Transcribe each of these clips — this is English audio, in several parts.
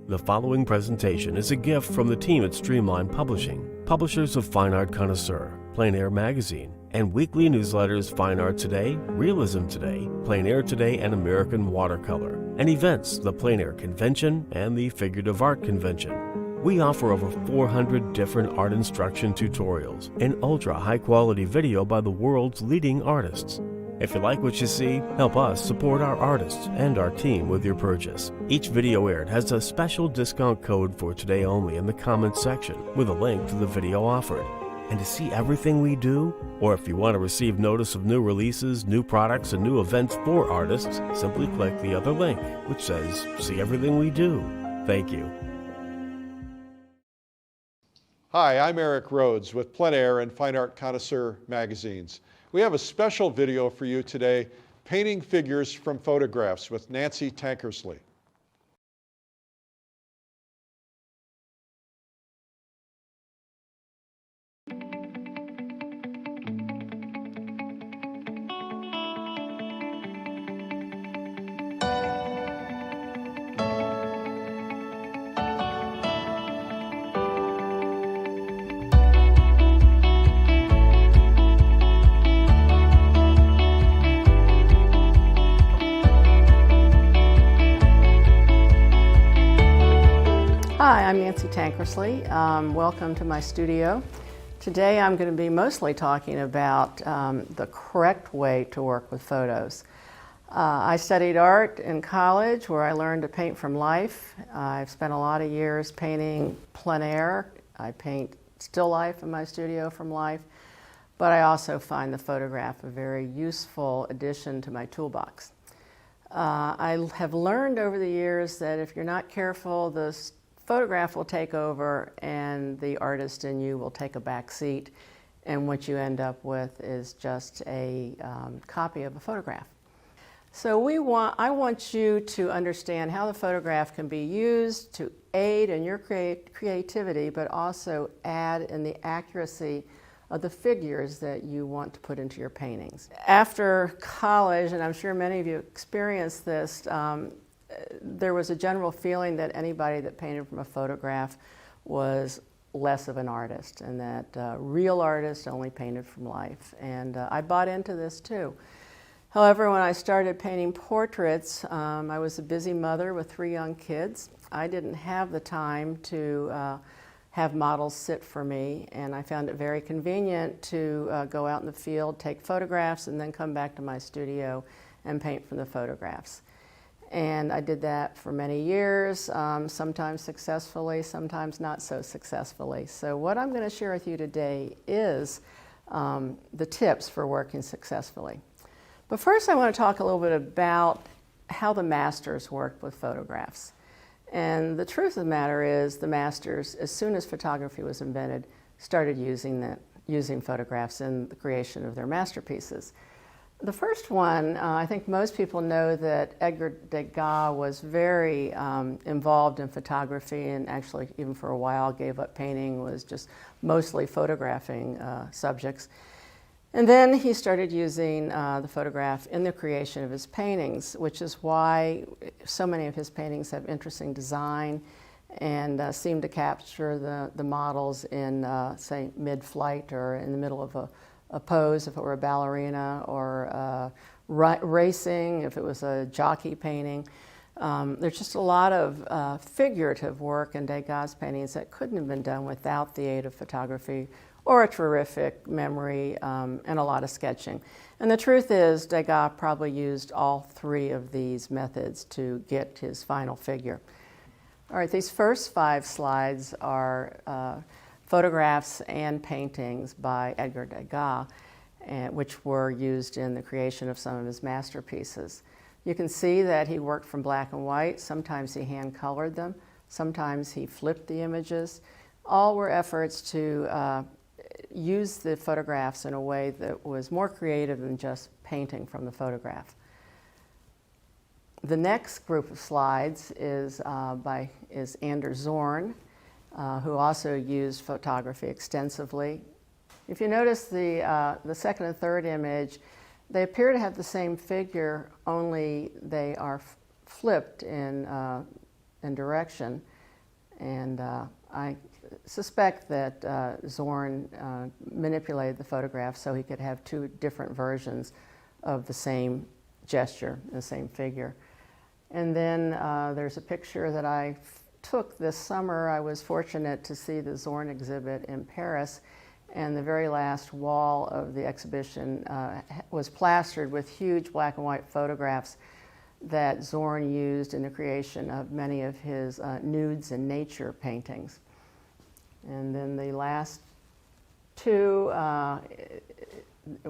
The following presentation is a gift from the team at Streamline Publishing, publishers of Fine Art Connoisseur, Plein Air Magazine, and weekly newsletters Fine Art Today, Realism Today, Plein Air Today, and American Watercolor, and events, the Plein Air Convention and the Figurative Art Convention. We offer over 400 different art instruction tutorials and ultra-high-quality video by the world's leading artists. If you like what you see, help us support our artists and our team with your purchase. Each video aired has a special discount code for today only in the comments section with a link to the video offered. And to see everything we do, or if you want to receive notice of new releases, new products, and new events for artists, simply click the other link, which says, see everything we do. Thank you. Hi, I'm Eric Rhodes with Plein Air and Fine Art Connoisseur magazines. We have a special video for you today, Painting Figures from Photographs with Nancy Tankersley. Hi, I'm Nancy Tankersley. Welcome to my studio. Today I'm going to be mostly talking about the correct way to work with photos. I studied art in college where I learned to paint from life. I've spent a lot of years painting plein air. I paint still life in my studio from life, but I also find the photograph a very useful addition to my toolbox. I have learned over the years that if you're not careful, the photograph will take over and the artist in you will take a back seat, and what you end up with is just a copy of a photograph. So I want you to understand how the photograph can be used to aid in your creativity, but also add in the accuracy of the figures that you want to put into your paintings. After college, and I'm sure many of you experienced this, there was a general feeling that anybody that painted from a photograph was less of an artist, and that real artists only painted from life. And I bought into this too. However, when I started painting portraits, I was a busy mother with 3 young kids. I didn't have the time to have models sit for me, and I found it very convenient to go out in the field, take photographs, and then come back to my studio and paint from the photographs. And I did that for many years, sometimes successfully, sometimes not so successfully. So what I'm going to share with you today is the tips for working successfully. But first I want to talk a little bit about how the masters worked with photographs. And the truth of the matter is the masters, as soon as photography was invented, started using photographs in the creation of their masterpieces. The first one, I think most people know that Edgar Degas was very involved in photography, and actually even for a while gave up painting, was just mostly photographing subjects. And then he started using the photograph in the creation of his paintings, which is why so many of his paintings have interesting design and seem to capture the models in, say, mid-flight or in the middle of a pose if it were a ballerina, or racing if it was a jockey painting. There's just a lot of figurative work in Degas' paintings that couldn't have been done without the aid of photography or a terrific memory and a lot of sketching. And the truth is Degas probably used all 3 of these methods to get his final figure. All right, these first 5 slides are photographs and paintings by Edgar Degas, which were used in the creation of some of his masterpieces. You can see that he worked from black and white. Sometimes he hand-colored them. Sometimes he flipped the images. All were efforts to use the photographs in a way that was more creative than just painting from the photograph. The next group of slides is Anders Zorn, who also used photography extensively. If you notice the second and third image, they appear to have the same figure, only they are flipped in direction. And I suspect that Zorn manipulated the photograph so he could have two different versions of the same gesture, the same figure. And then there's a picture that I took this summer. I was fortunate to see the Zorn exhibit in Paris, and the very last wall of the exhibition was plastered with huge black and white photographs that Zorn used in the creation of many of his nudes and nature paintings. And then the last two,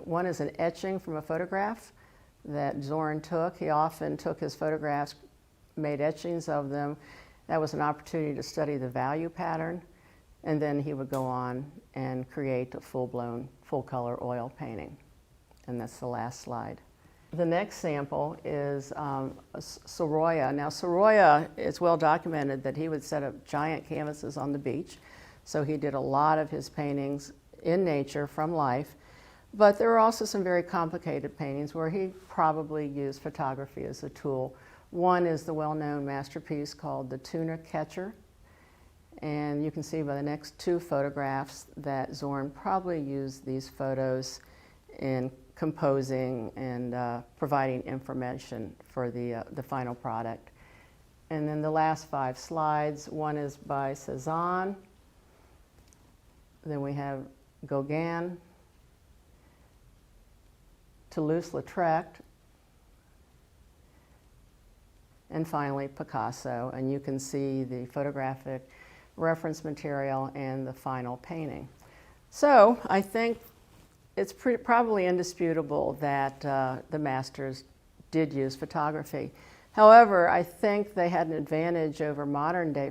one is an etching from a photograph that Zorn took. He often took his photographs, made etchings of them. That was an opportunity to study the value pattern, and then he would go on and create a full-blown, full-color oil painting. And that's the last slide. The next sample is Sorolla. Now Sorolla, it's well documented that he would set up giant canvases on the beach. So he did a lot of his paintings in nature from life. But there are also some very complicated paintings where he probably used photography as a tool. One is the well-known masterpiece called The Tuna Catcher. And you can see by the next two photographs that Zorn probably used these photos in composing and providing information for the final product. And then the last five slides, one is by Cezanne, then we have Gauguin, Toulouse-Lautrec, and finally Picasso. And you can see the photographic reference material and the final painting. So I think it's probably indisputable that the masters did use photography. However, I think they had an advantage over modern day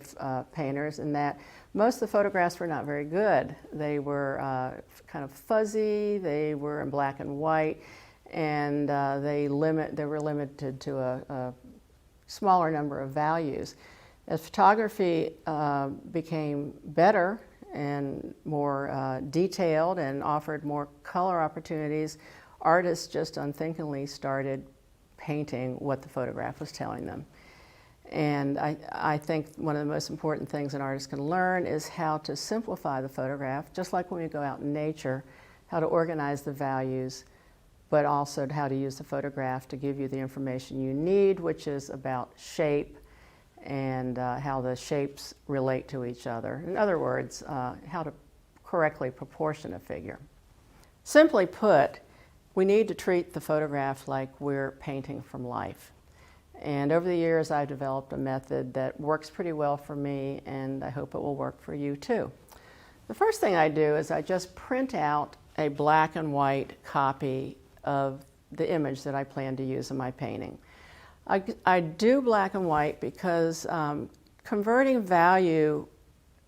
painters in that most of the photographs were not very good. They were kind of fuzzy, they were in black and white, and they were limited to a smaller number of values. As photography became better and more detailed and offered more color opportunities, artists just unthinkingly started painting what the photograph was telling them. And I think one of the most important things an artist can learn is how to simplify the photograph, just like when we go out in nature, how to organize the values, but also how to use the photograph to give you the information you need, which is about shape and how the shapes relate to each other. In other words, how to correctly proportion a figure. Simply put, we need to treat the photograph like we're painting from life. And over the years, I've developed a method that works pretty well for me, and I hope it will work for you too. The first thing I do is I just print out a black and white copy of the image that I plan to use in my painting. I do black and white because converting value,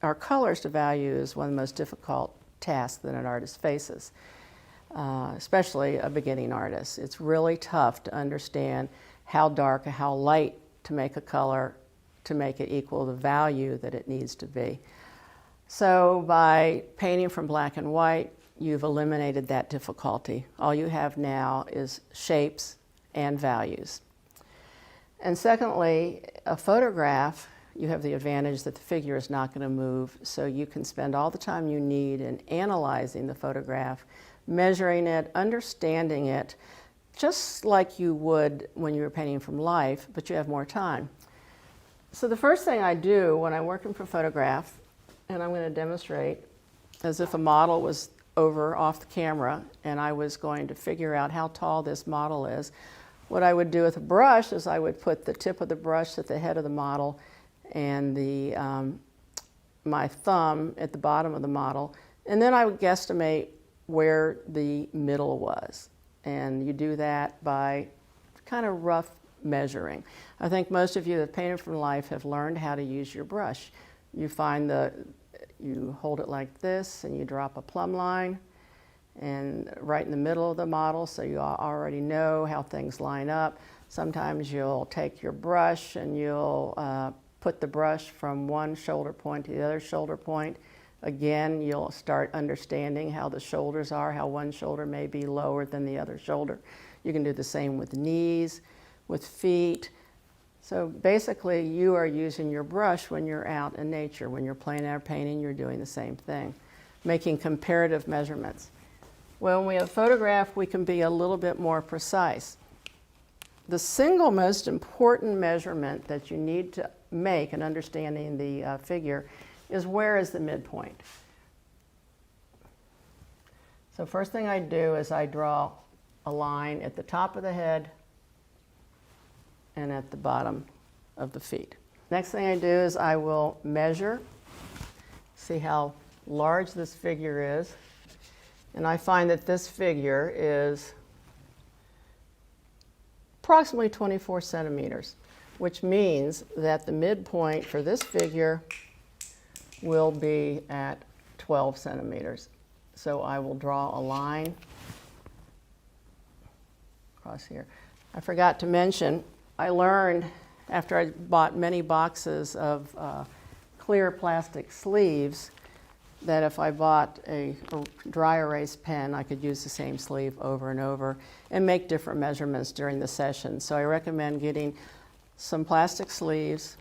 or colors to value, is one of the most difficult tasks that an artist faces, especially a beginning artist. It's really tough to understand how dark or how light to make a color to make it equal the value that it needs to be. So by painting from black and white, you've eliminated that difficulty. All you have now is shapes and values. And secondly, a photograph, you have the advantage that the figure is not going to move, so you can spend all the time you need in analyzing the photograph, measuring it, understanding it, just like you would when you were painting from life, but you have more time. So the first thing I do when I'm working for photograph, and I'm going to demonstrate as if a model was off the camera and I was going to figure out how tall this model is. What I would do with a brush is I would put the tip of the brush at the head of the model and my thumb at the bottom of the model, and then I would guesstimate where the middle was. And you do that by kind of rough measuring. I think most of you that painted from life have learned how to use your brush. You hold it like this and you drop a plumb line and right in the middle of the model, so you already know how things line up. Sometimes you'll take your brush and you'll put the brush from one shoulder point to the other shoulder point. Again, you'll start understanding how the shoulders are, how one shoulder may be lower than the other shoulder. You can do the same with knees, with feet. So basically, you are using your brush when you're out in nature. When you're plein air painting, you're doing the same thing, making comparative measurements. When we have photograph, we can be a little bit more precise. The single most important measurement that you need to make in understanding the figure is where is the midpoint. So first thing I do is I draw a line at the top of the head and at the bottom of the feet. Next thing I do is I will measure, see how large this figure is, and I find that this figure is approximately 24 centimeters, which means that the midpoint for this figure will be at 12 centimeters. So I will draw a line across here. I forgot to mention, I learned after I bought many boxes of clear plastic sleeves that if I bought a dry erase pen, I could use the same sleeve over and over and make different measurements during the session. So I recommend getting some plastic sleeves,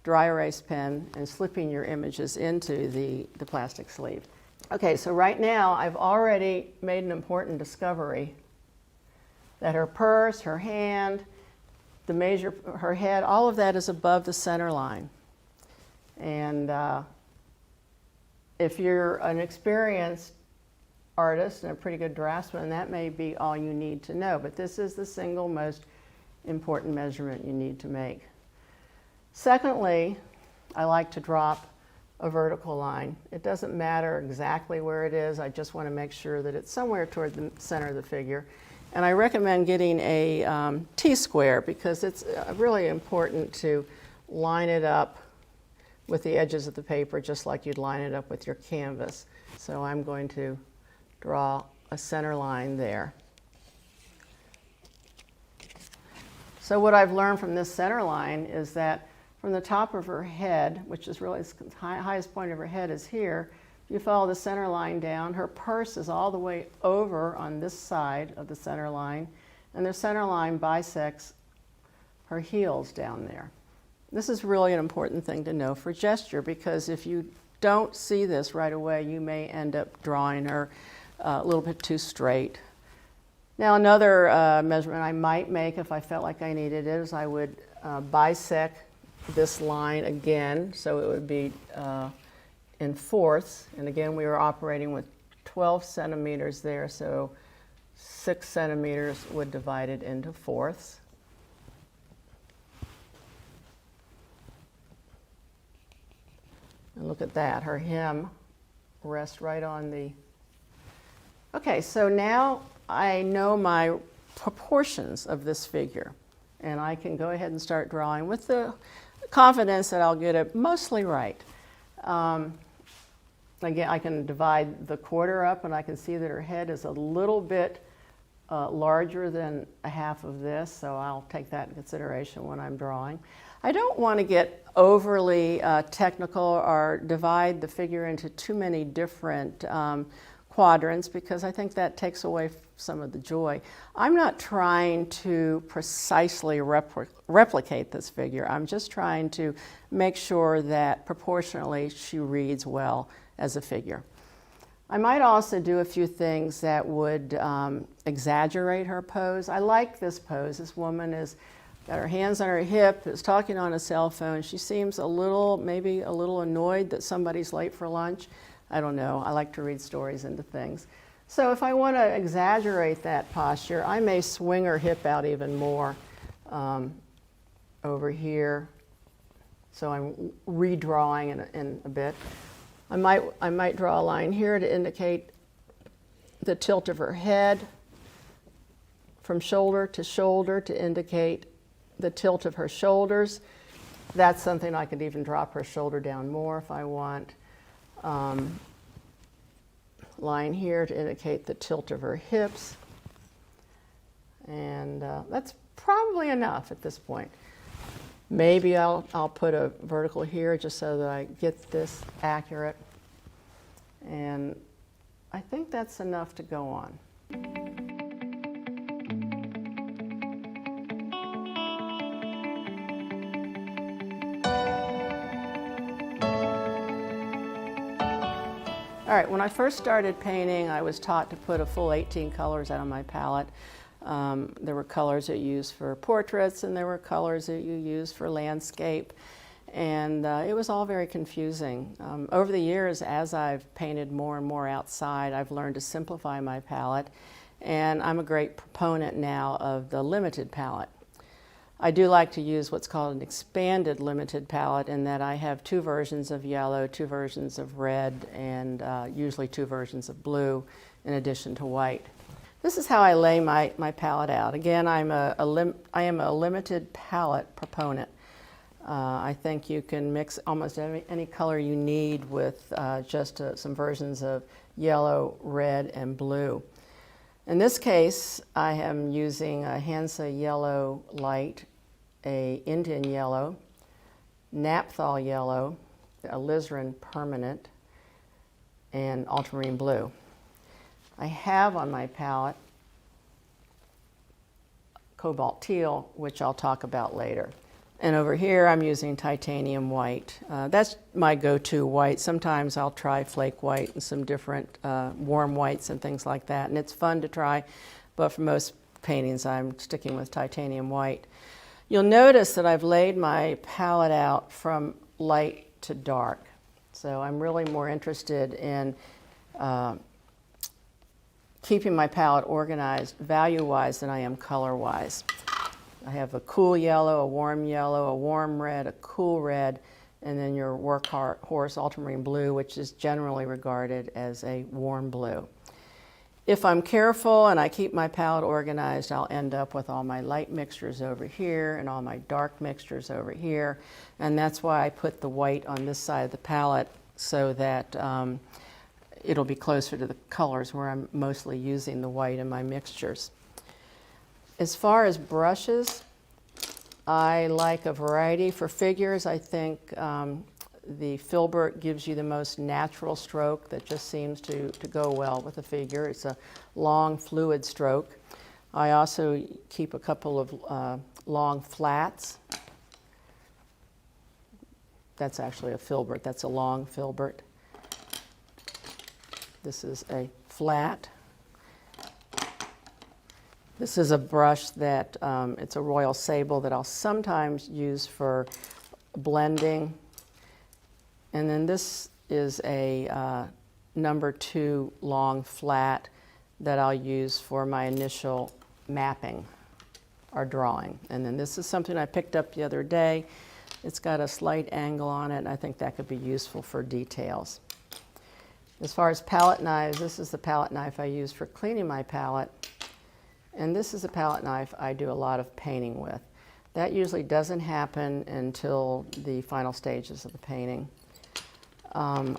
dry erase pen, and slipping your images into the plastic sleeve. Okay, so right now I've already made an important discovery that her purse, her hand, her head, all of that is above the center line. And if you're an experienced artist and a pretty good draftsman, that may be all you need to know. But this is the single most important measurement you need to make. Secondly, I like to drop a vertical line. It doesn't matter exactly where it is. I just want to make sure that it's somewhere toward the center of the figure. And I recommend getting a T-square because it's really important to line it up with the edges of the paper just like you'd line it up with your canvas. So I'm going to draw a center line there. So what I've learned from this center line is that from the top of her head, which is really the highest point of her head is here, you follow the center line down. Her purse is all the way over on this side of the center line, and the center line bisects her heels down there. This is really an important thing to know for gesture because if you don't see this right away, you may end up drawing her a little bit too straight. Now another measurement I might make if I felt like I needed it is I would bisect this line again, so it would be in fourths. And again, we were operating with 12 centimeters there, so 6 centimeters would divide it into fourths. And look at that, her hem rests right on the... Okay, so now I know my proportions of this figure, and I can go ahead and start drawing with the confidence that I'll get it mostly right. Again, I can divide the quarter up and I can see that her head is a little bit larger than a half of this, so I'll take that in consideration when I'm drawing. I don't want to get overly technical or divide the figure into too many different quadrants because I think that takes away some of the joy. I'm not trying to precisely replicate this figure. I'm just trying to make sure that proportionally she reads well as a figure. I might also do a few things that would exaggerate her pose. I like this pose. This woman has got her hands on her hip, is talking on a cell phone. She seems maybe a little annoyed that somebody's late for lunch. I don't know. I like to read stories into things. So if I want to exaggerate that posture, I may swing her hip out even more over here. So I'm redrawing in a bit. I might draw a line here to indicate the tilt of her head from shoulder to indicate the tilt of her shoulders. That's something I could even drop her shoulder down more if I want. Line here to indicate the tilt of her hips. And that's probably enough at this point. Maybe I'll put a vertical here just so that I get this accurate. And I think that's enough to go on. All right, when I first started painting, I was taught to put a full 18 colors out on my palette. There were colors that you use for portraits, and there were colors that you use for landscape, and it was all very confusing. Over the years, as I've painted more and more outside, I've learned to simplify my palette, and I'm a great proponent now of the limited palette. I do like to use what's called an expanded limited palette, in that I have 2 versions of yellow, 2 versions of red, and usually 2 versions of blue in addition to white. This is how I lay my palette out. Again, I am a limited palette proponent. I think you can mix almost any color you need with just some versions of yellow, red, and blue. In this case, I am using a Hansa Yellow Light, a Indian Yellow, Naphthol Yellow, alizarin Permanent, and ultramarine blue. I have on my palette cobalt teal, which I'll talk about later. And over here I'm using titanium white. That's my go-to white. Sometimes I'll try flake white and some different warm whites and things like that, and it's fun to try, but for most paintings I'm sticking with titanium white. You'll notice that I've laid my palette out from light to dark, so I'm really more interested in keeping my palette organized value-wise than I am color-wise. I have a cool yellow, a warm red, a cool red, and then your workhorse ultramarine blue, which is generally regarded as a warm blue. If I'm careful and I keep my palette organized, I'll end up with all my light mixtures over here and all my dark mixtures over here, and that's why I put the white on this side of the palette, so that it'll be closer to the colors where I'm mostly using the white in my mixtures. As far as brushes, I like a variety. For figures, I think the filbert gives you the most natural stroke that just seems to go well with a figure. It's a long, fluid stroke. I also keep a couple of long flats. That's actually a filbert. That's a long filbert. This is a flat. This is a brush that, it's a Royal Sable that I'll sometimes use for blending. And then this is a number 2 long flat that I'll use for my initial mapping or drawing. And then this is something I picked up the other day. It's got a slight angle on it, and I think that could be useful for details. As far as palette knives, this is the palette knife I use for cleaning my palette. And this is a palette knife I do a lot of painting with. That usually doesn't happen until the final stages of the painting. I'm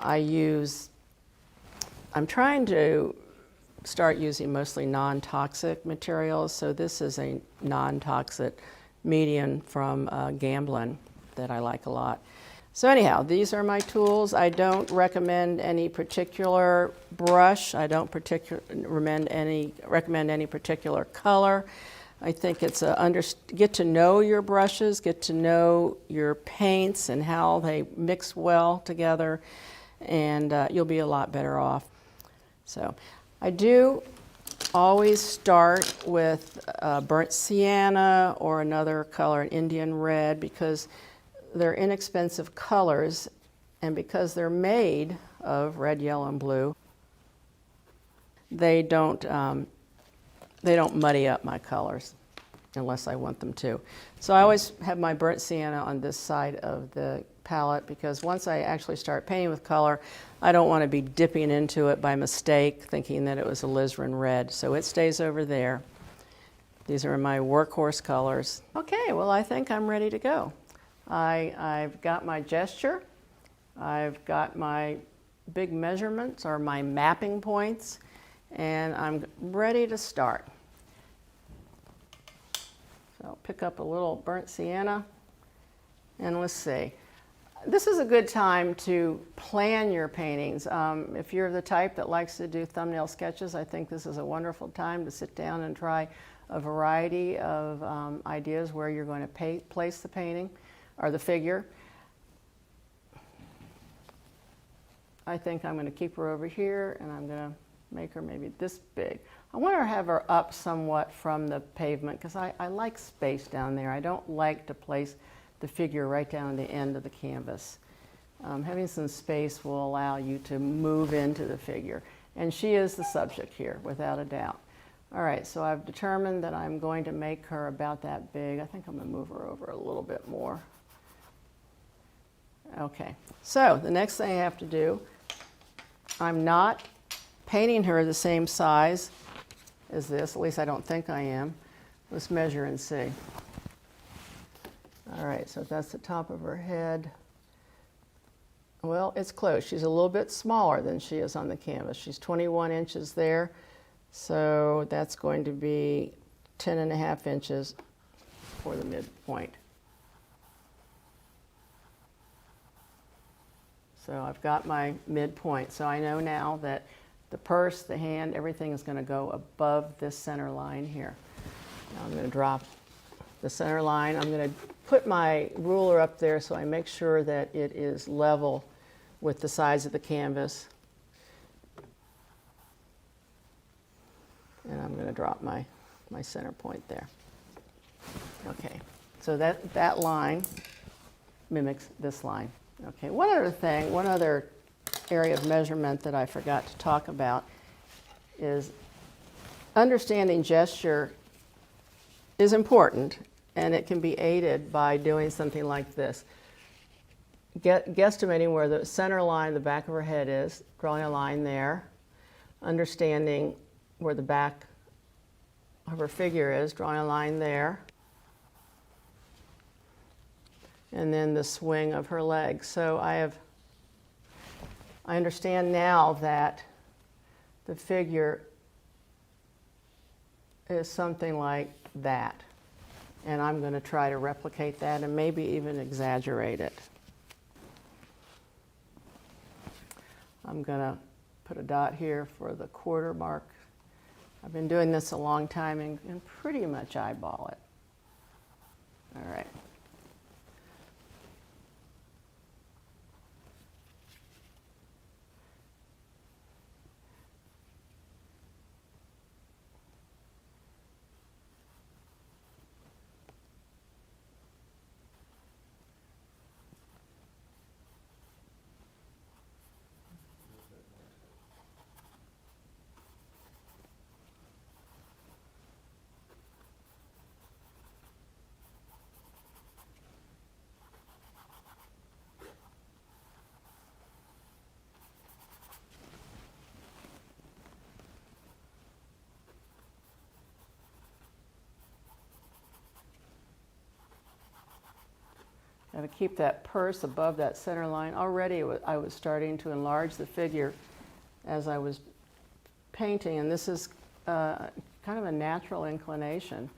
trying to start using mostly non-toxic materials, so this is a non-toxic medium from Gamblin that I like a lot. So anyhow, these are my tools. I don't recommend any particular brush. I don't recommend any particular color. I think it's get to know your brushes, get to know your paints and how they mix well together, and you'll be a lot better off. So I do always start with burnt sienna or another color, an Indian red, because they're inexpensive colors, and because they're made of red, yellow, and blue, they don't muddy up my colors unless I want them to. So I always have my burnt sienna on this side of the palette, because once I actually start painting with color, I don't want to be dipping into it by mistake thinking that it was alizarin red, so it stays over there. These are my workhorse colors. Okay, well, I think I'm ready to go. I've got my gesture, I've got my big measurements or my mapping points, and I'm ready to start. So I'll pick up a little burnt sienna, and let's see. This is a good time to plan your paintings. If you're the type that likes to do thumbnail sketches, I think this is a wonderful time to sit down and try a variety of ideas where you're going to place the painting or the figure. I think I'm going to keep her over here, and I'm going to make her maybe this big. I want to have her up somewhat from the pavement because I like space down there. I don't like to place the figure right down at the end of the canvas. Having some space will allow you to move into the figure. And she is the subject here, without a doubt. All right, so I've determined that I'm going to make her about that big. I think I'm going to move her over a little bit more. Okay, so the next thing I have to do, I'm not painting her the same size as this, at least I don't think I am. Let's measure and see. All right, so that's the top of her head. Well, it's close. She's a little bit smaller than she is on the canvas. She's 21 inches there, so that's going to be 10.5 inches for the midpoint. So I've got my midpoint. So I know now that the purse, the hand, everything is going to go above this center line here. Now I'm going to drop the center line. I'm going to put my ruler up there so I make sure that it is level with the size of the canvas. And I'm going to drop my center point there. Okay, so that line mimics this line. Okay, one other area of measurement that I forgot to talk about is understanding gesture is important, and it can be aided by doing something like this. Guesstimating where the center line, the back of her head is, drawing a line there, understanding where the back of her figure is, drawing a line there, and then the swing of her legs. So I understand now that the figure is something like that. And I'm going to try to replicate that and maybe even exaggerate it. I'm going to put a dot here for the quarter mark. I've been doing this a long time and pretty much eyeball it. All right. Got to keep that purse above that center line. Already I was starting to enlarge the figure as I was painting, and this is kind of a natural inclination.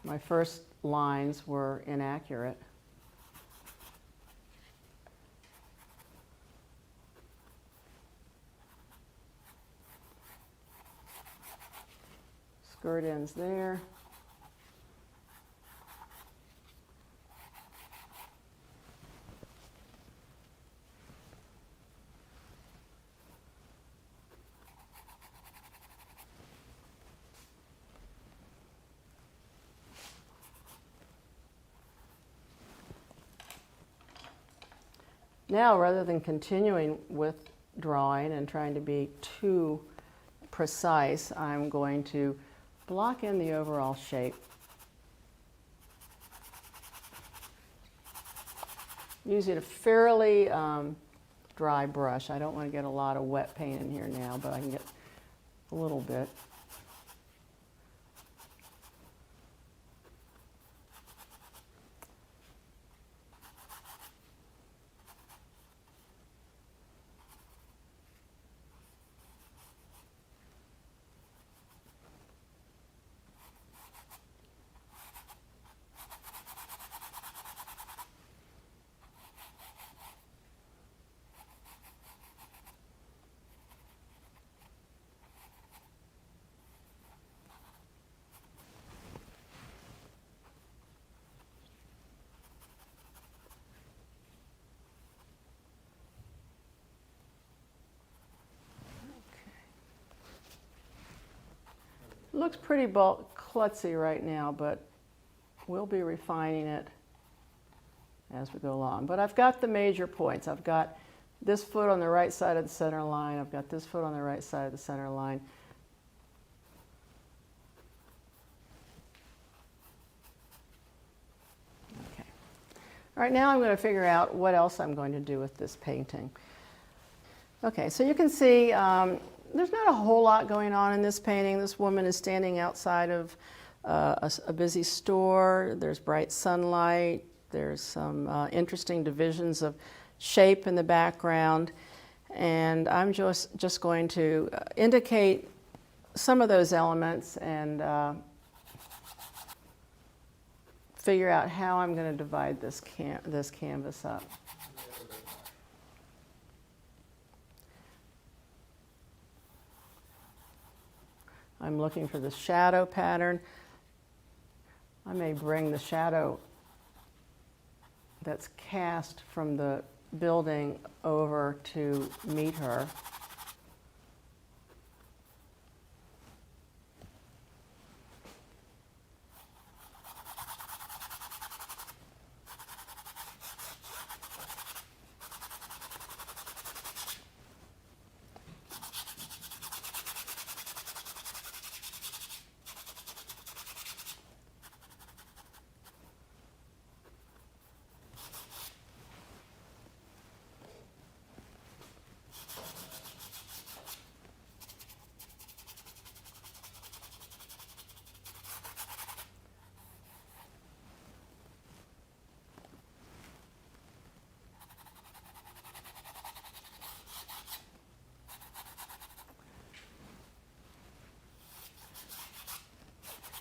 My first lines were inaccurate. Skirt ends there. Now, rather than continuing with drawing and trying to be too precise, I'm going to block in the overall shape. Using a fairly dry brush. I don't want to get a lot of wet paint in here now, but I can get a little bit. It looks pretty klutzy right now, but we'll be refining it as we go along. But I've got the major points. I've got this foot on the right side of the center line. I've got this foot on the right side of the center line. Okay. All right, now I'm going to figure out what else I'm going to do with this painting. Okay, so you can see there's not a whole lot going on in this painting. This woman is standing outside of a busy store. There's bright sunlight. There's some interesting divisions of shape in the background. And I'm just going to indicate some of those elements and figure out how I'm going to divide this canvas up. I'm looking for the shadow pattern. I may bring the shadow that's cast from the building over to meet her.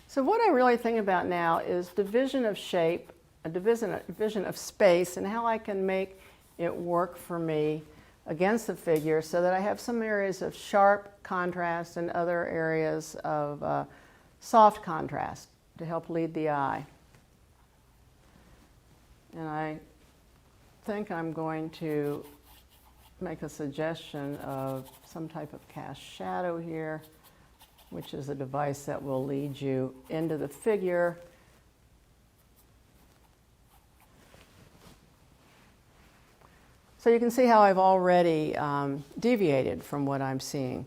So what I really think about now is division of shape, a division of space, and how I can make it work for me against the figure so that I have some areas of sharp contrast and other areas of soft contrast to help lead the eye. And I think I'm going to make a suggestion of some type of cast shadow here, which is a device that will lead you into the figure. So you can see how I've already deviated from what I'm seeing.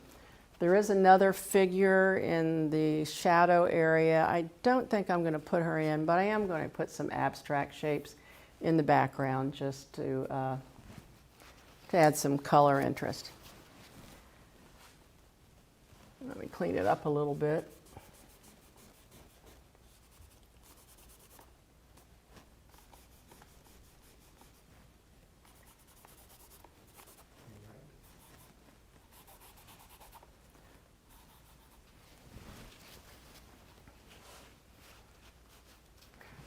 There is another figure in the shadow area. I don't think I'm going to put her in, but I am going to put some abstract shapes in the background just to add some color interest. Let me clean it up a little bit.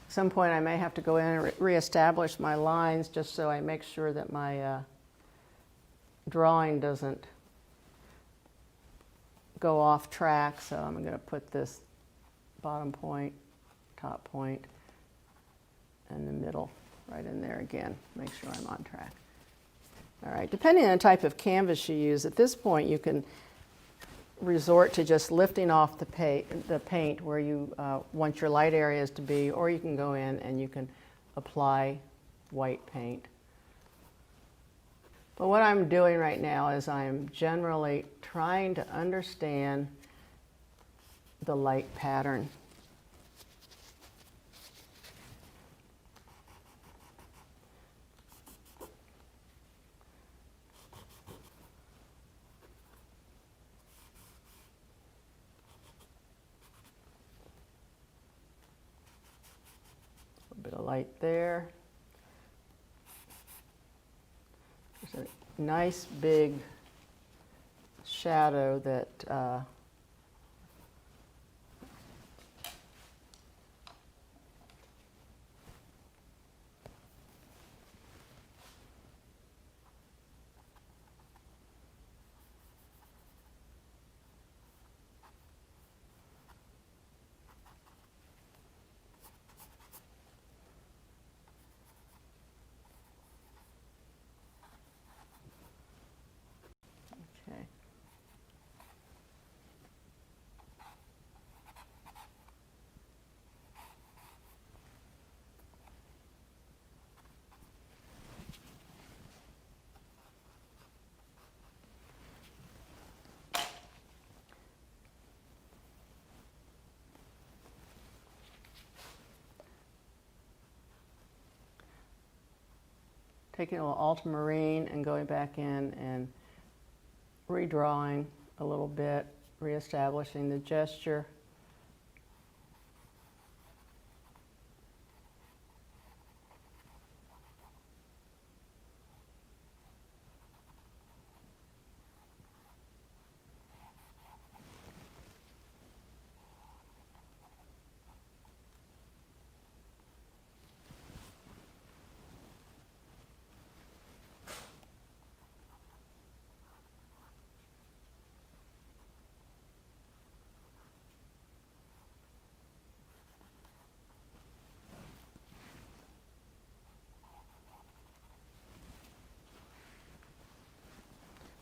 At some point I may have to go in and reestablish my lines just so I make sure that my drawing doesn't go off track. So I'm going to put this bottom point, top point, and the middle right in there again. Make sure I'm on track. All right, depending on the type of canvas you use, at this point you can resort to just lifting off the paint where you want your light areas to be, or you can go in and you can apply white paint. But what I'm doing right now is I'm generally trying to understand the light pattern. A little bit of light there. There's a nice big shadow that taking a little ultramarine and going back in and redrawing a little bit, reestablishing the gesture.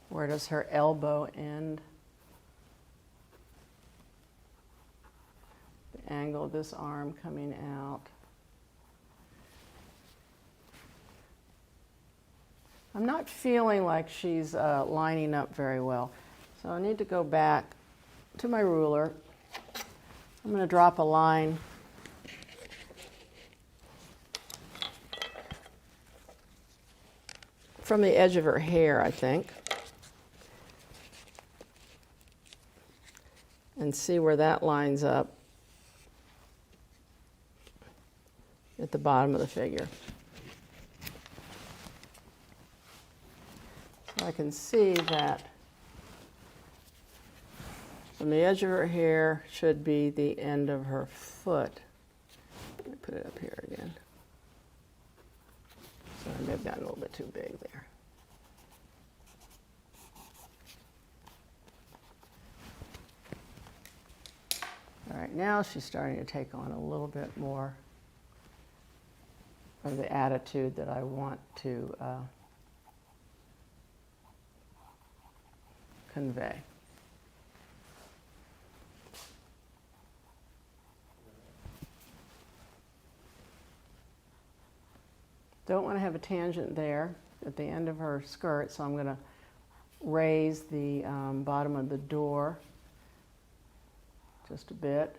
Where does her elbow end? The angle of this arm coming out. I'm not feeling like she's lining up very well. So I need to go back to my ruler. I'm going to drop a line from the edge of her hair, I think, and see where that lines up at the bottom of the figure. So I can see that from the edge of her hair should be the end of her foot. Let me put it up here again. So I may have gotten a little bit too big there. All right, now she's starting to take on a little bit more of the attitude that I want to convey. Don't want to have a tangent there at the end of her skirt, so I'm going to raise the bottom of the door just a bit.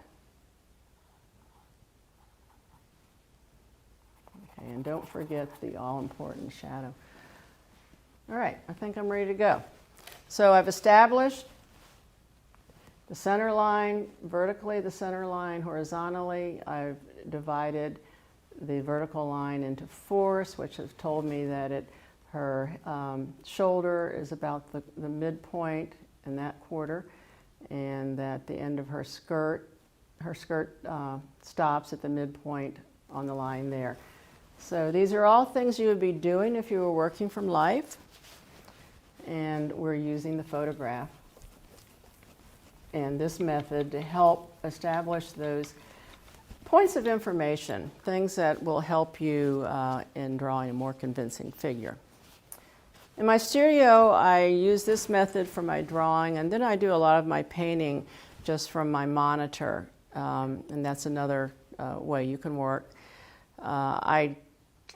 Okay, and don't forget the all-important shadow. All right, I think I'm ready to go. So I've established the center line vertically, the center line horizontally. I've divided the vertical line into fourths, which has told me that her shoulder is about the midpoint in that quarter, and that the end of her skirt stops at the midpoint on the line there. So these are all things you would be doing if you were working from life, and we're using the photograph and this method to help establish those points of information, things that will help you in drawing a more convincing figure. In my studio, I use this method for my drawing, and then I do a lot of my painting just from my monitor, and that's another way you can work. I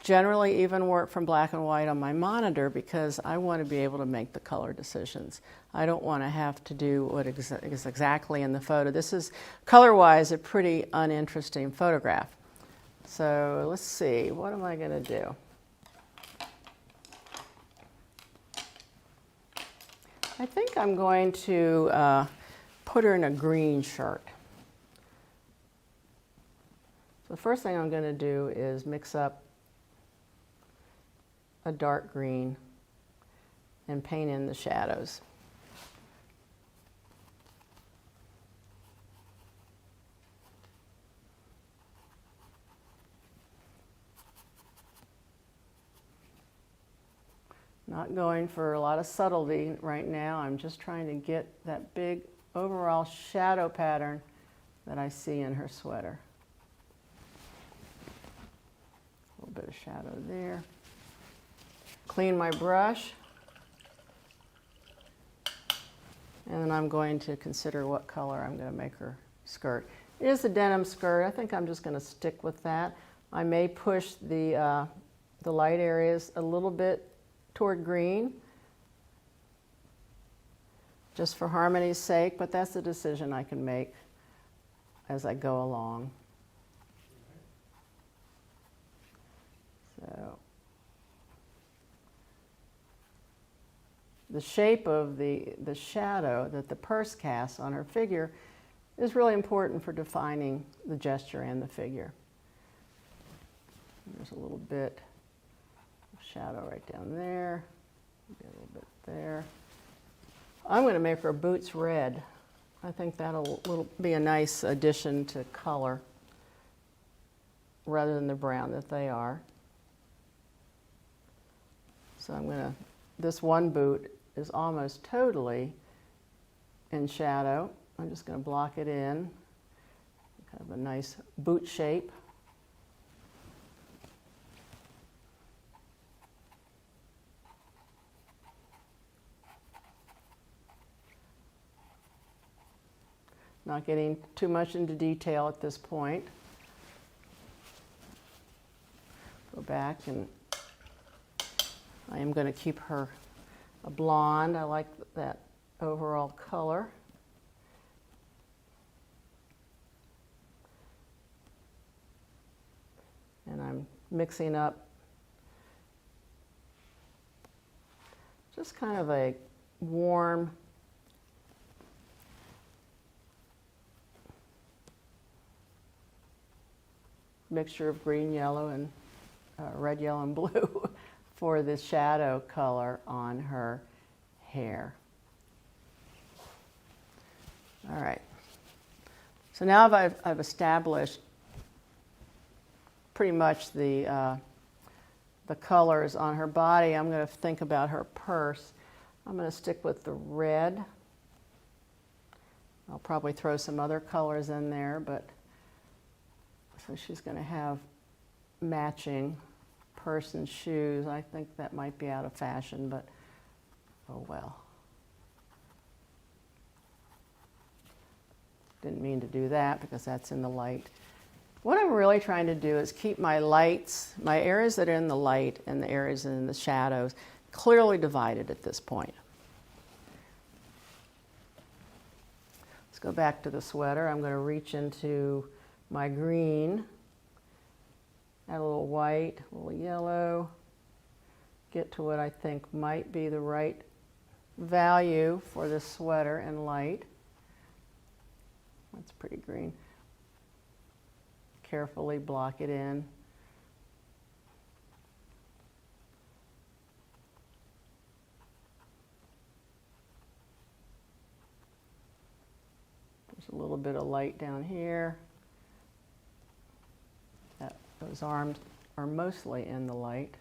generally even work from black and white on my monitor because I want to be able to make the color decisions. I don't want to have to do what is exactly in the photo. This is, color-wise, a pretty uninteresting photograph. So let's see, what am I going to do? I think I'm going to put her in a green shirt. So the first thing I'm going to do is mix up a dark green and paint in the shadows. Not going for a lot of subtlety right now. I'm just trying to get that big overall shadow pattern that I see in her sweater. A little bit of shadow there. Clean my brush. And then I'm going to consider what color I'm going to make her skirt. It is a denim skirt. I think I'm just going to stick with that. I may push the light areas a little bit toward green, just for harmony's sake, but that's a decision I can make as I go along. So the shape of the shadow that the purse casts on her figure is really important for defining the gesture and the figure. There's a little bit of shadow right down there, maybe a little bit there. I'm going to make her boots red. I think that'll be a nice addition to color rather than the brown that they are. So I'm going to, this one boot is almost totally in shadow. I'm just going to block it in, kind of a nice boot shape. Not getting too much into detail at this point. Go back, and I am going to keep her a blonde. I like that overall color. And I'm mixing up just kind of a warm mixture of green, yellow, and red, yellow, and blue for the shadow color on her hair. All right. So now I've established pretty much the colors on her body. I'm going to think about her purse. I'm going to stick with the red. I'll probably throw some other colors in there, but so she's going to have matching purse and shoes. I think that might be out of fashion, but oh well. Didn't mean to do that because that's in the light. What I'm really trying to do is keep my lights, my areas that are in the light and the areas in the shadows, clearly divided at this point. Let's go back to the sweater. I'm going to reach into my green, add a little white, a little yellow, get to what I think might be the right value for this sweater and light. That's pretty green. Carefully block it in. There's a little bit of light down here. Those arms are mostly in the light.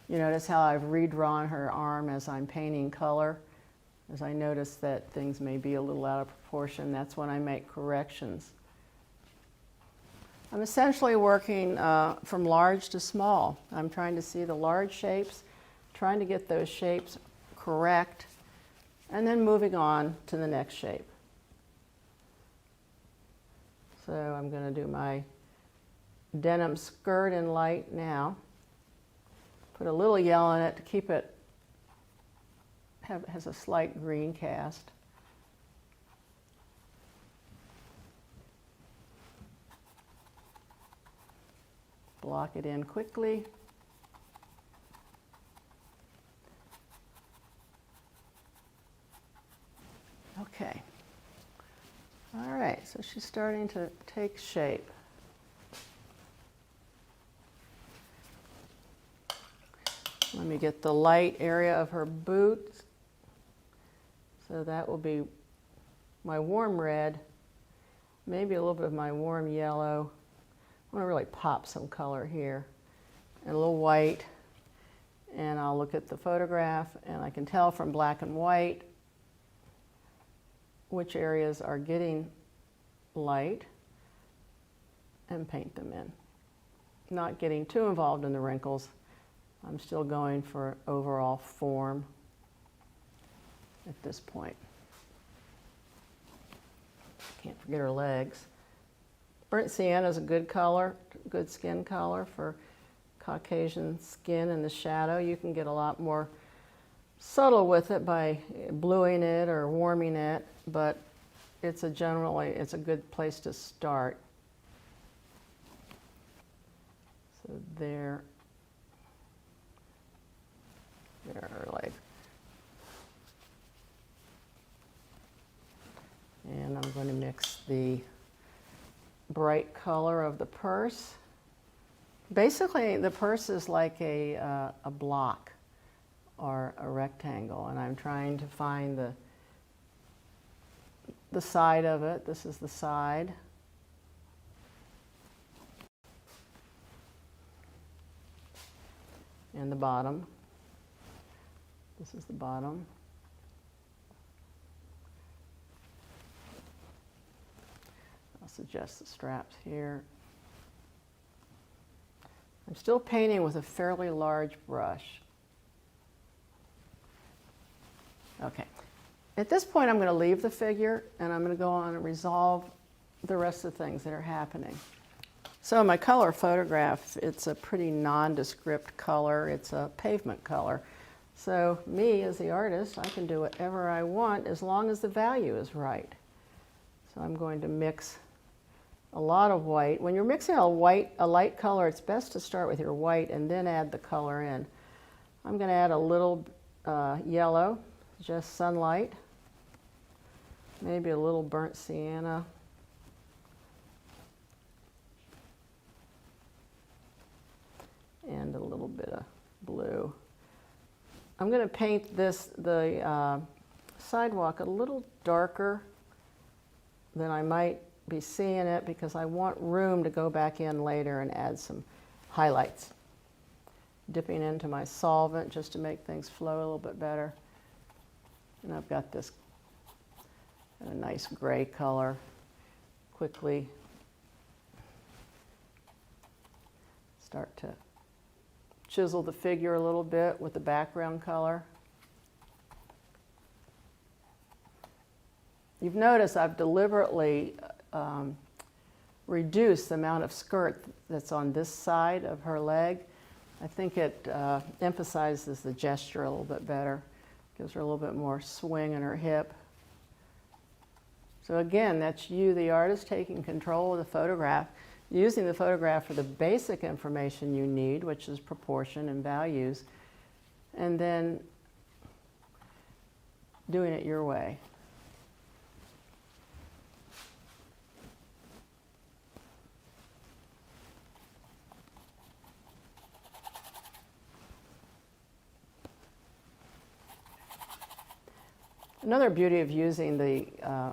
You notice how I've redrawn her arm as I'm painting color. As I notice that things may be a little out of proportion, that's when I make corrections. I'm essentially working from large to small. I'm trying to see the large shapes, trying to get those shapes correct, and then moving on to the next shape. So I'm going to do my denim skirt in light now. Put a little yellow in it to keep it, has a slight green cast. Block it in quickly. Okay. All right, so she's starting to take shape. Let me get the light area of her boots. So that will be my warm red, maybe a little bit of my warm yellow. I want to really pop some color here, and a little white. And I'll look at the photograph, and I can tell from black and white which areas are getting light and paint them in. Not getting too involved in the wrinkles. I'm still going for overall form at this point. Can't forget her legs. Burnt sienna is a good color, good skin color for Caucasian skin in the shadow. You can get a lot more subtle with it by bluing it or warming it, but it's a good place to start. So there. There are her legs. mix the bright color of the purse. Basically, the purse is like a block or a rectangle, and I'm trying to find the side of it. This is the side. And the bottom. This is the bottom. I'll suggest the straps here. I'm still painting with a fairly large brush. Okay. At this point, I'm going to leave the figure and I'm going to go on and resolve the rest of the things that are happening. So my color photograph, it's a pretty nondescript color. It's a pavement color. So me, as the artist, I can do whatever I want as long as the value is right. So I'm going to mix a lot of white. When you're mixing a light color, it's best to start with your white and then add the color in. I'm going to add a little yellow, just sunlight, maybe a little burnt sienna. And a little bit of blue. I'm going to paint the sidewalk a little darker than I might be seeing it because I want room to go back in later and add some highlights. Dipping into my solvent just to make things flow a little bit better. And I've got this a nice gray color. Quickly start to chisel the figure a little bit with the background color. You've noticed I've deliberately reduced the amount of skirt that's on this side of her leg. I think it emphasizes the gesture a little bit better, gives her a little bit more swing in her hip. So again, that's you, the artist, taking control of the photograph, using the photograph for the basic information you need, which is proportion and values, and then doing it your way. Another beauty of using the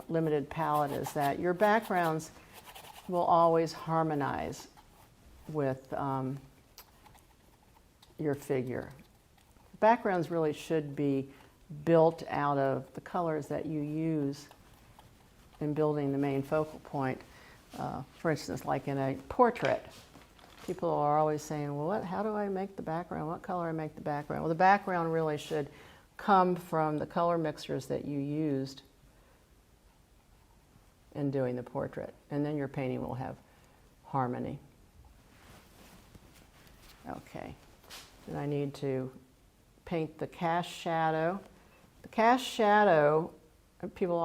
limited palette is that your backgrounds will always harmonize with your figure. Backgrounds really should be built out of the colors that you use in building the main focal point. For instance, like in a portrait, people are always saying, well, how do I make the background? What color I make the background? Well, the background really should come from the color mixtures that you used in doing the portrait, and then your painting will have harmony. Okay, and I need to paint the cast shadow. The cast shadow, people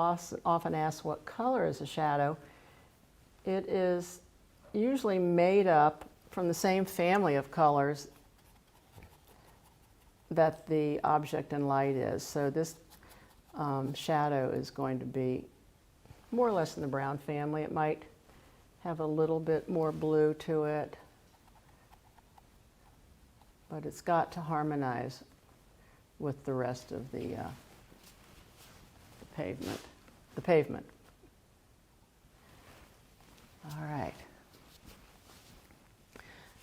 often ask what color is a shadow. It is usually made up from the same family of colors that the object in light is. So this shadow is going to be more or less in the brown family. It might have a little bit more blue to it, but it's got to harmonize with the rest of the pavement. All right.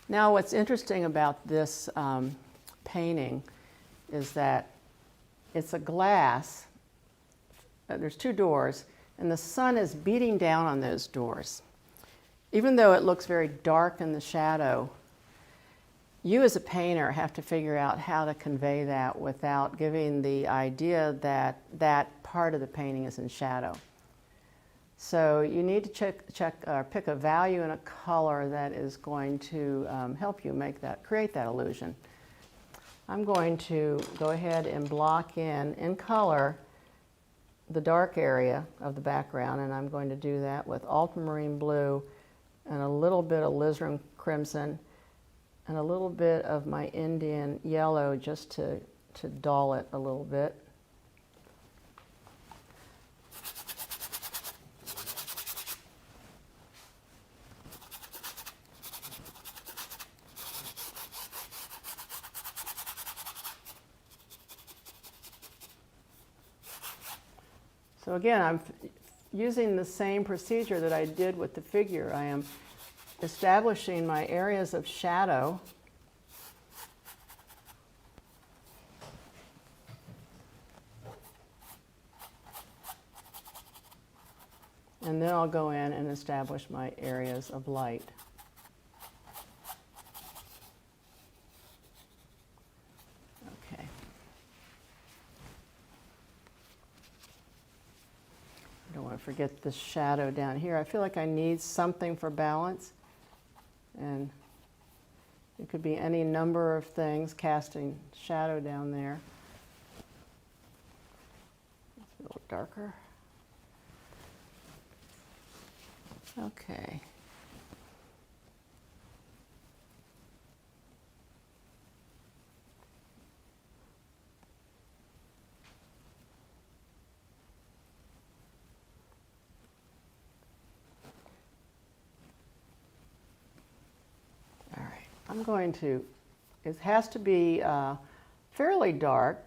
Now what's interesting about this painting is that it's a glass. There's two doors, and the sun is beating down on those doors. Even though it looks very dark in the shadow, you as a painter have to figure out how to convey that without giving the idea that that part of the painting is in shadow. So you need to pick a value and a color that is going to help you create that illusion. I'm going to go ahead and block in color the dark area of the background, and I'm going to do that with ultramarine blue and a little bit of alizarin crimson and a little bit of my Indian yellow just to dull it a little bit. So again, I'm using the same procedure that I did with the figure. I am establishing my areas of shadow. And then I'll go in and establish my areas of light. Okay. I don't want to forget the shadow down here. I feel like I need something for balance. And it could be any number of things casting shadow down there. It's a little darker. Okay. All right. I'm going to, it has to be fairly dark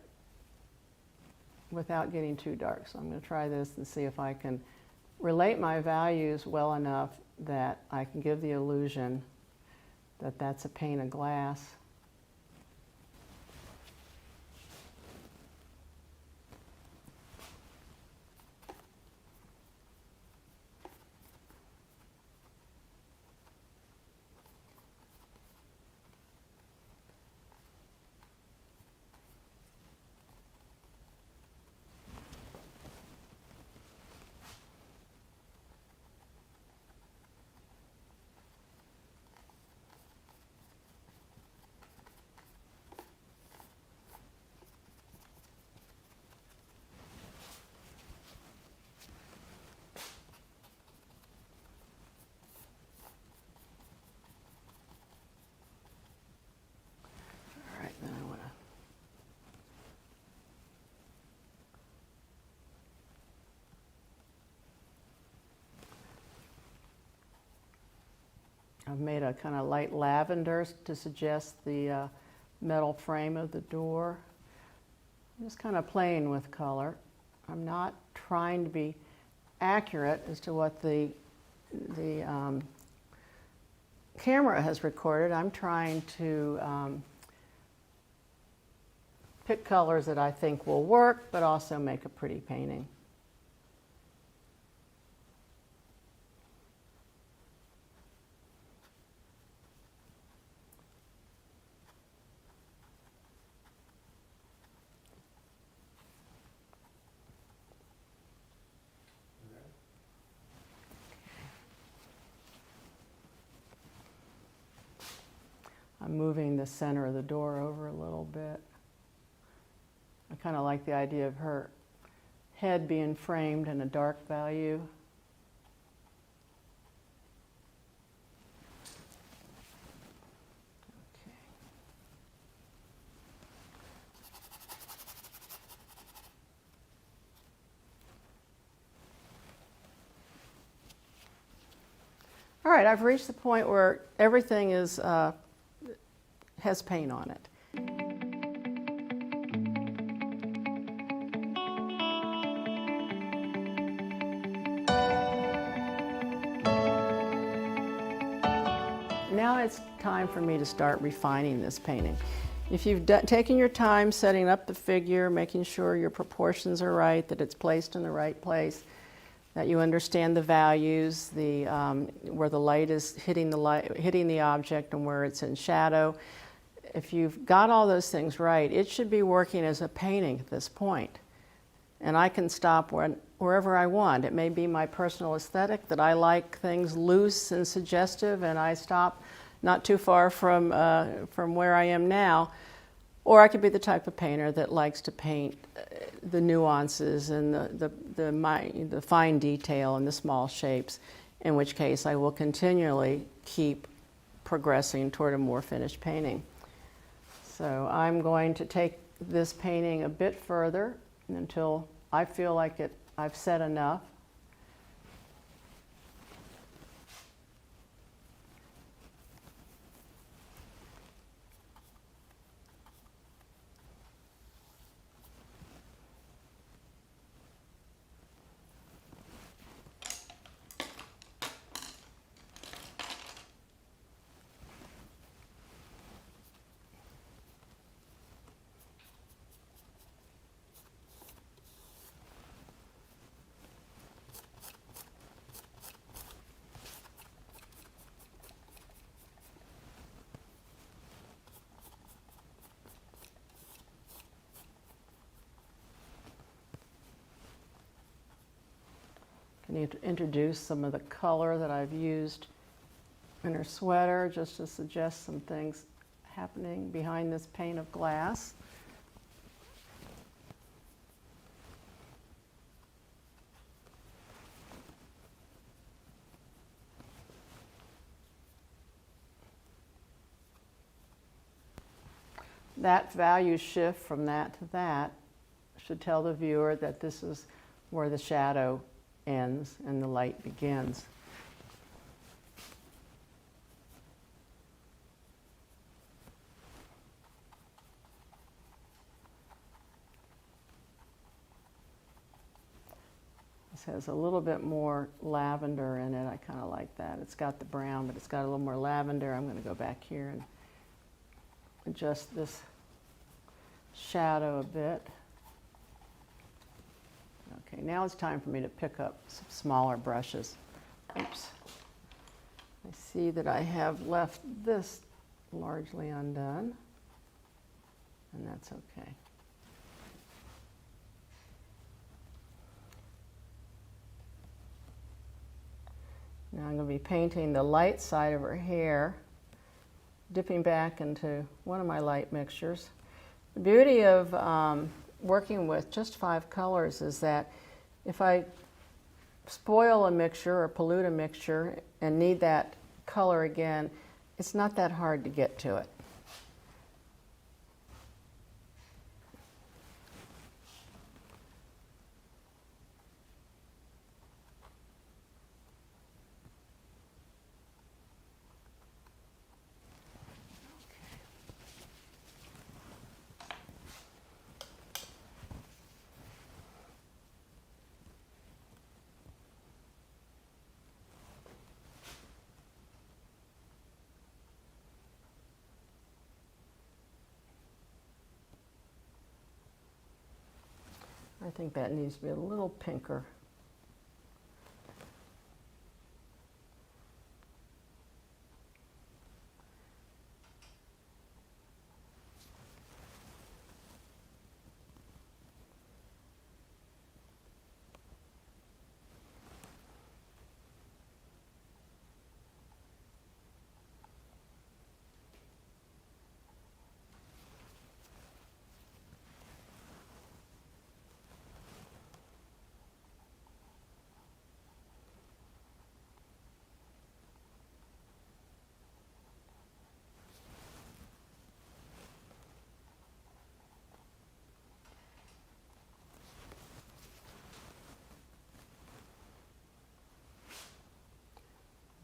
without getting too dark. So I'm going to try this and see if I can relate my values well enough that I can give the illusion that that's a pane of glass. I've made a kind of light lavender to suggest the metal frame of the door. I'm just kind of playing with color. I'm not trying to be accurate as to what the camera has recorded. I'm trying to pick colors that I think will work, but also make a pretty painting. I'm moving the center of the door over a little bit. I kind of like the idea of her head being framed in a dark value. Okay. All right, I've reached the point where everything is has paint on it. Now it's time for me to start refining this painting. If you've taken your time setting up the figure, making sure your proportions are right, that it's placed in the right place, that you understand the values, where the light is hitting the object and where it's in shadow. If you've got all those things right, it should be working as a painting at this point. And I can stop wherever I want. It may be my personal aesthetic that I like things loose and suggestive, and I stop not too far from where I am now. Or I could be the type of painter that likes to paint the nuances and the fine detail and the small shapes, in which case I will continually keep progressing toward a more finished painting. So I'm going to take this painting a bit further until I feel like I've said enough. need to introduce some of the color that I've used in her sweater just to suggest some things happening behind this pane of glass. That value shift from that to that should tell the viewer that this is where the shadow ends and the light begins. This has a little bit more lavender in it. I kind of like that. It's got the brown, but it's got a little more lavender. I'm going to go back here and adjust this shadow a bit. Okay, now it's time for me to pick up some smaller brushes. Oops. I see that I have left this largely undone, and that's okay. Now I'm going to be painting the light side of her hair, dipping back into one of my light mixtures. The beauty of working with just 5 colors is that if I spoil a mixture or pollute a mixture and need that color again, it's not that hard to get to it. I think that needs to be a little pinker.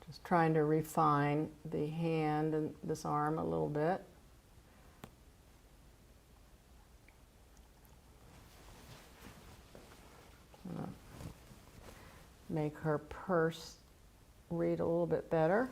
Just trying to refine the hand and this arm a little bit. Make her purse read a little bit better.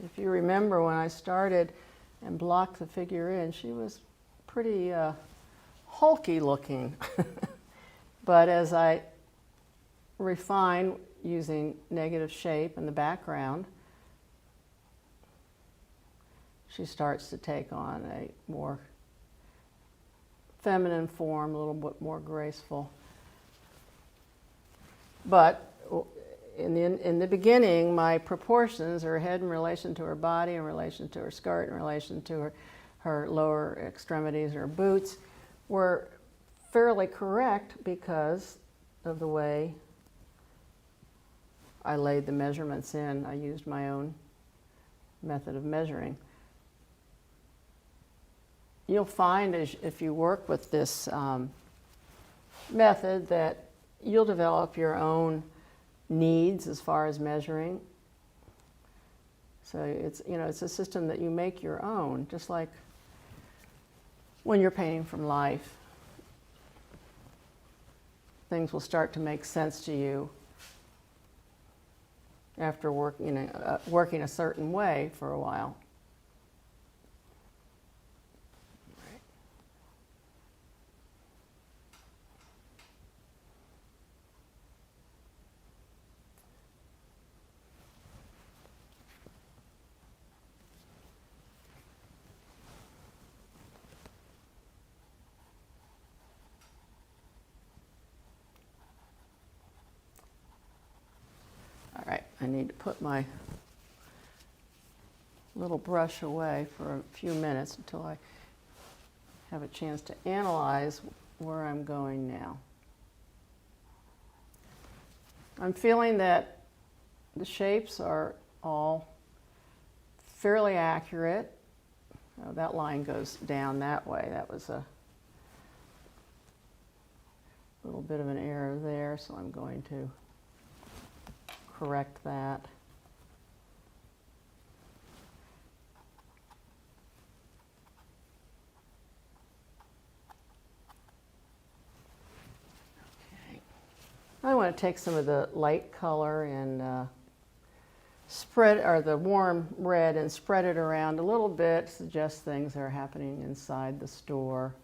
If you remember when I started and blocked the figure in, she was pretty hulky looking. But as I refine using negative shape in the background, she starts to take on a more feminine form, a little bit more graceful. But in the beginning, my proportions, her head in relation to her body, in relation to her skirt, in relation to her lower extremities, her boots, were fairly correct because of the way I laid the measurements in. I used my own method of measuring. You'll find if you work with this method that you'll develop your own needs as far as measuring. So it's, you know, it's a system that you make your own, just like when you're painting from life. Things will start to make sense to you after working a certain way for a while. All right, I need to put my little brush away for a few minutes until I have a chance to analyze where I'm going now. I'm feeling that the shapes are all fairly accurate. Oh, that line goes down that way. That was a little bit of an error there, so I'm going to correct that. Okay. I want to take some of the light color and spread, or the warm red, and spread it around a little bit, suggest things that are happening inside the store.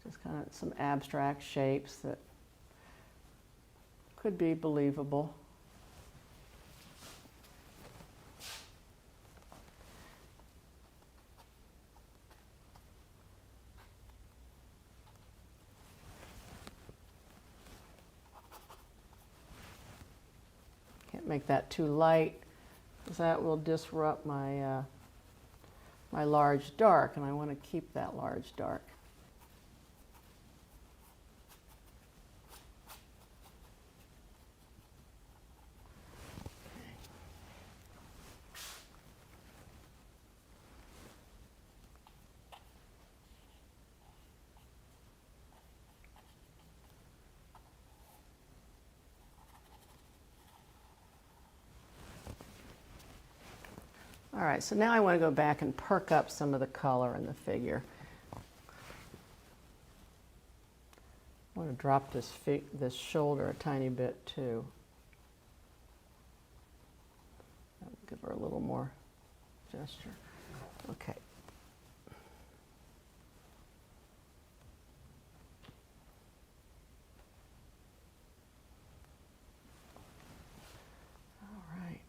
Just kind of some abstract shapes that could be believable. Can't make that too light, because that will disrupt my my large dark, and I want to keep that large dark. All right, so now I want to go back and perk up some of the color in the figure. I want to drop this shoulder a tiny bit too. That'll give her a little more gesture. Okay. All right.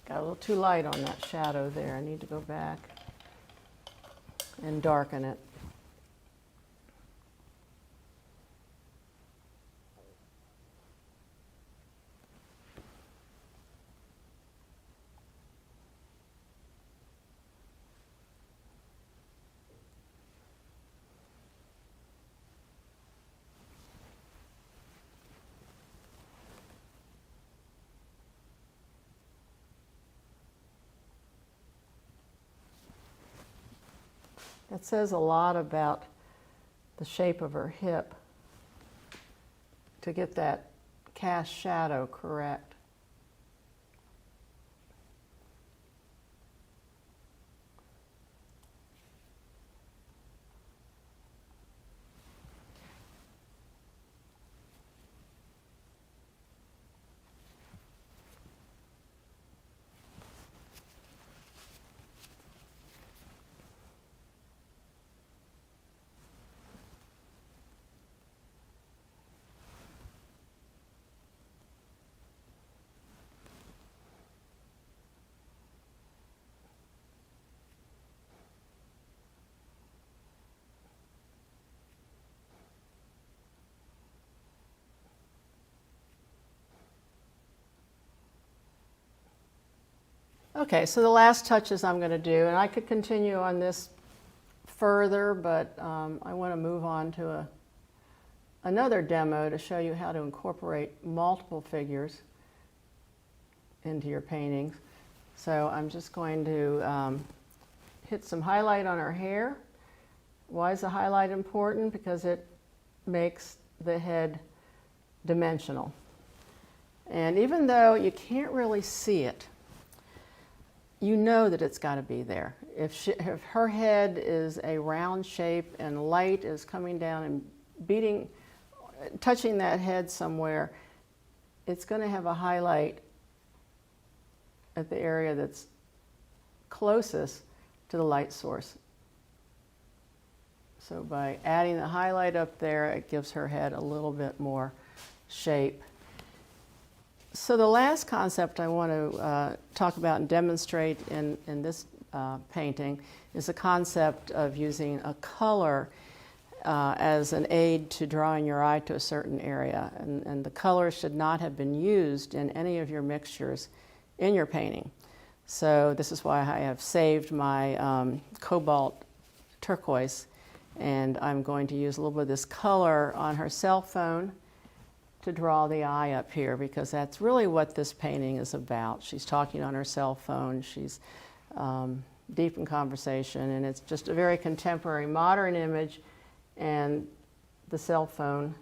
Got a little too light on that shadow there. I need to go back and darken it. That says a lot about the shape of her hip to get that cast shadow correct. Okay, so the last touches I'm going to do, and I could continue on this further, but I want to move on to another demo to show you how to incorporate multiple figures into your paintings. So I'm just going to hit some highlight on her hair. Why is the highlight important? Because it makes the head dimensional. And even though you can't really see it, you know that it's got to be there. If her head is a round shape and light is coming down and touching that head somewhere, it's going to have a highlight at the area that's closest to the light source. So by adding the highlight up there, it gives her head a little bit more shape. So the last concept I want to talk about and demonstrate in this painting is the concept of using a color as an aid to drawing your eye to a certain area. And the color should not have been used in any of your mixtures in your painting. So this is why I have saved my cobalt turquoise, and I'm going to use a little bit of this color on her cell phone to draw the eye up here, because that's really what this painting is about. She's talking on her cell phone, she's deep in conversation, and it's just a very contemporary, modern image, and the cell phone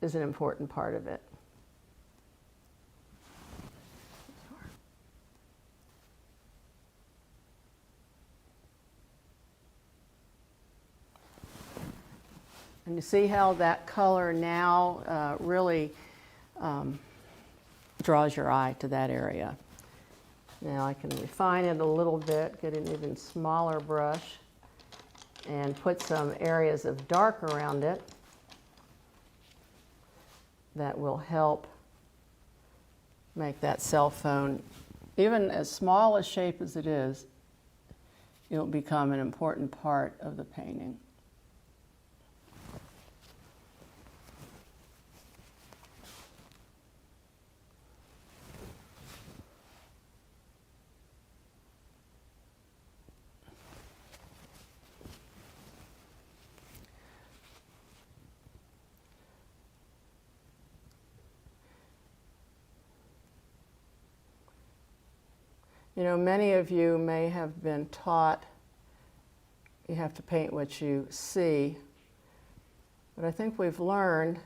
is an important part of it. And you see how that color now really draws your eye to that area. Now I can refine it a little bit, get an even smaller brush, and put some areas of dark around it that will help make that cell phone, even as small a shape as it is, it'll become an important part of the painting. You know, many of you may have been taught you have to paint what you see, but I think we've learned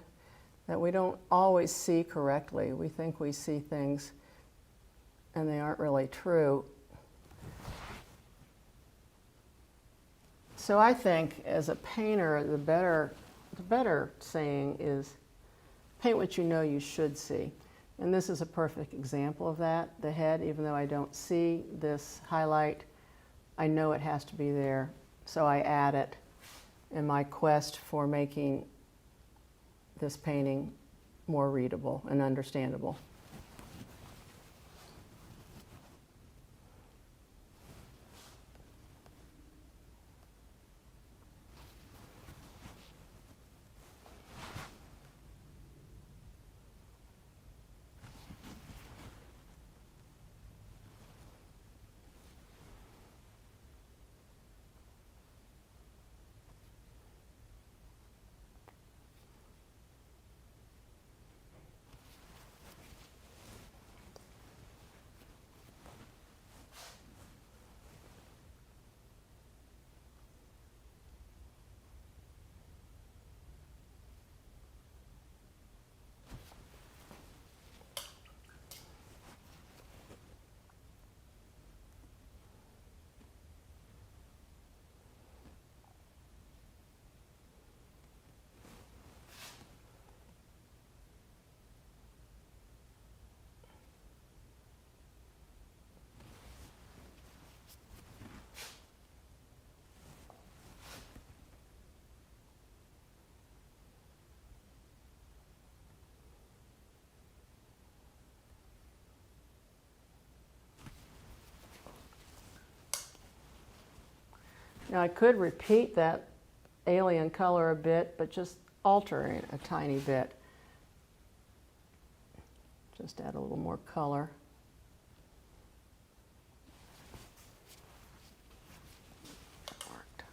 that we don't always see correctly. We think we see things and they aren't really true. So I think as a painter, the better saying is paint what you know you should see. And this is a perfect example of that. The head, even though I don't see this highlight, I know it has to be there, so I add it in my quest for making this painting more readable and understandable. Now I could repeat that alien color a bit, but just alter it a tiny bit. Just add a little more color. Worked.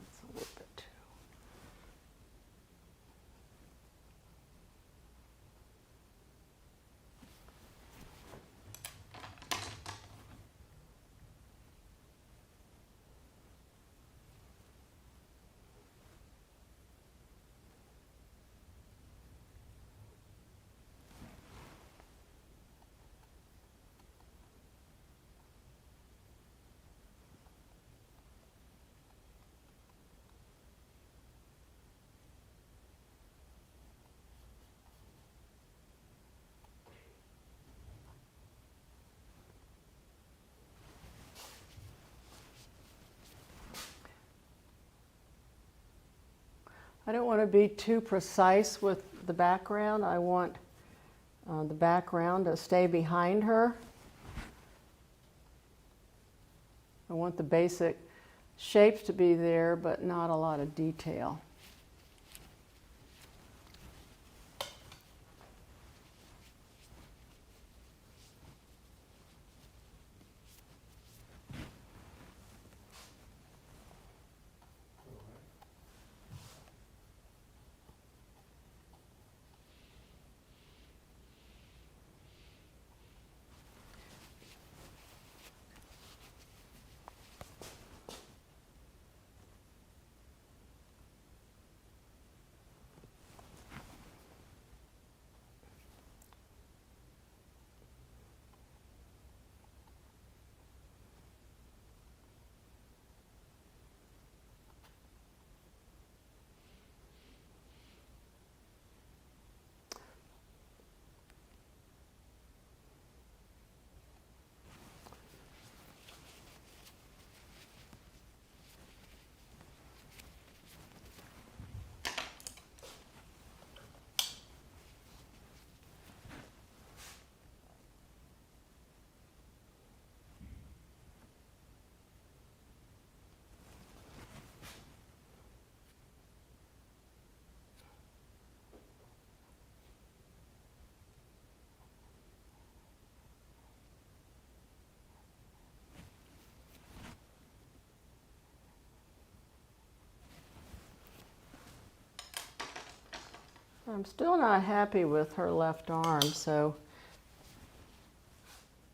That's a little bit too. I don't want to be too precise with the background. I want the background to stay behind her. I want the basic shapes to be there, but not a lot of detail. I'm still not happy with her left arm, so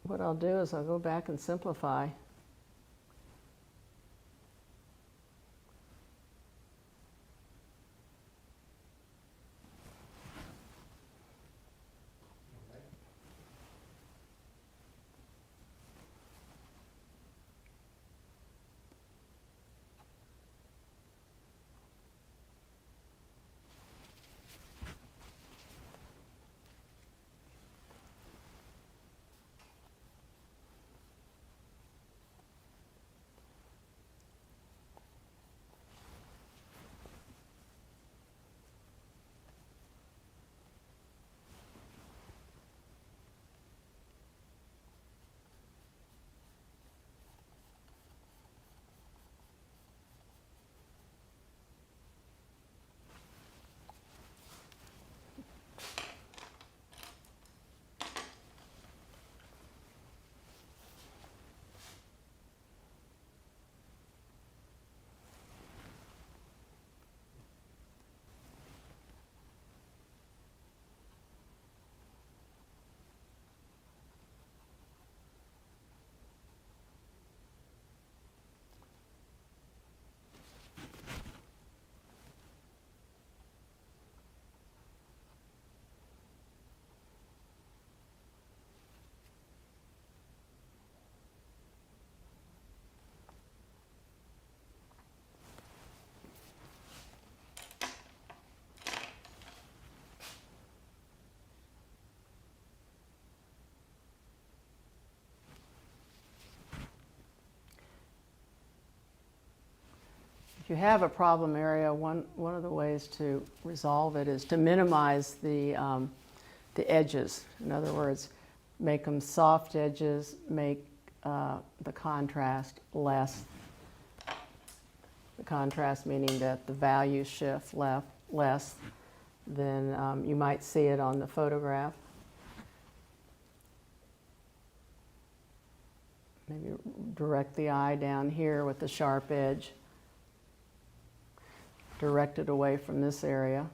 what I'll do is I'll go back and simplify. If you have a problem area, one of the ways to resolve it is to minimize the edges. In other words, make them soft edges, make the contrast less. The contrast meaning that the values shift less than you might see it on the photograph. Maybe direct the eye down here with the sharp edge. Direct it away from this area.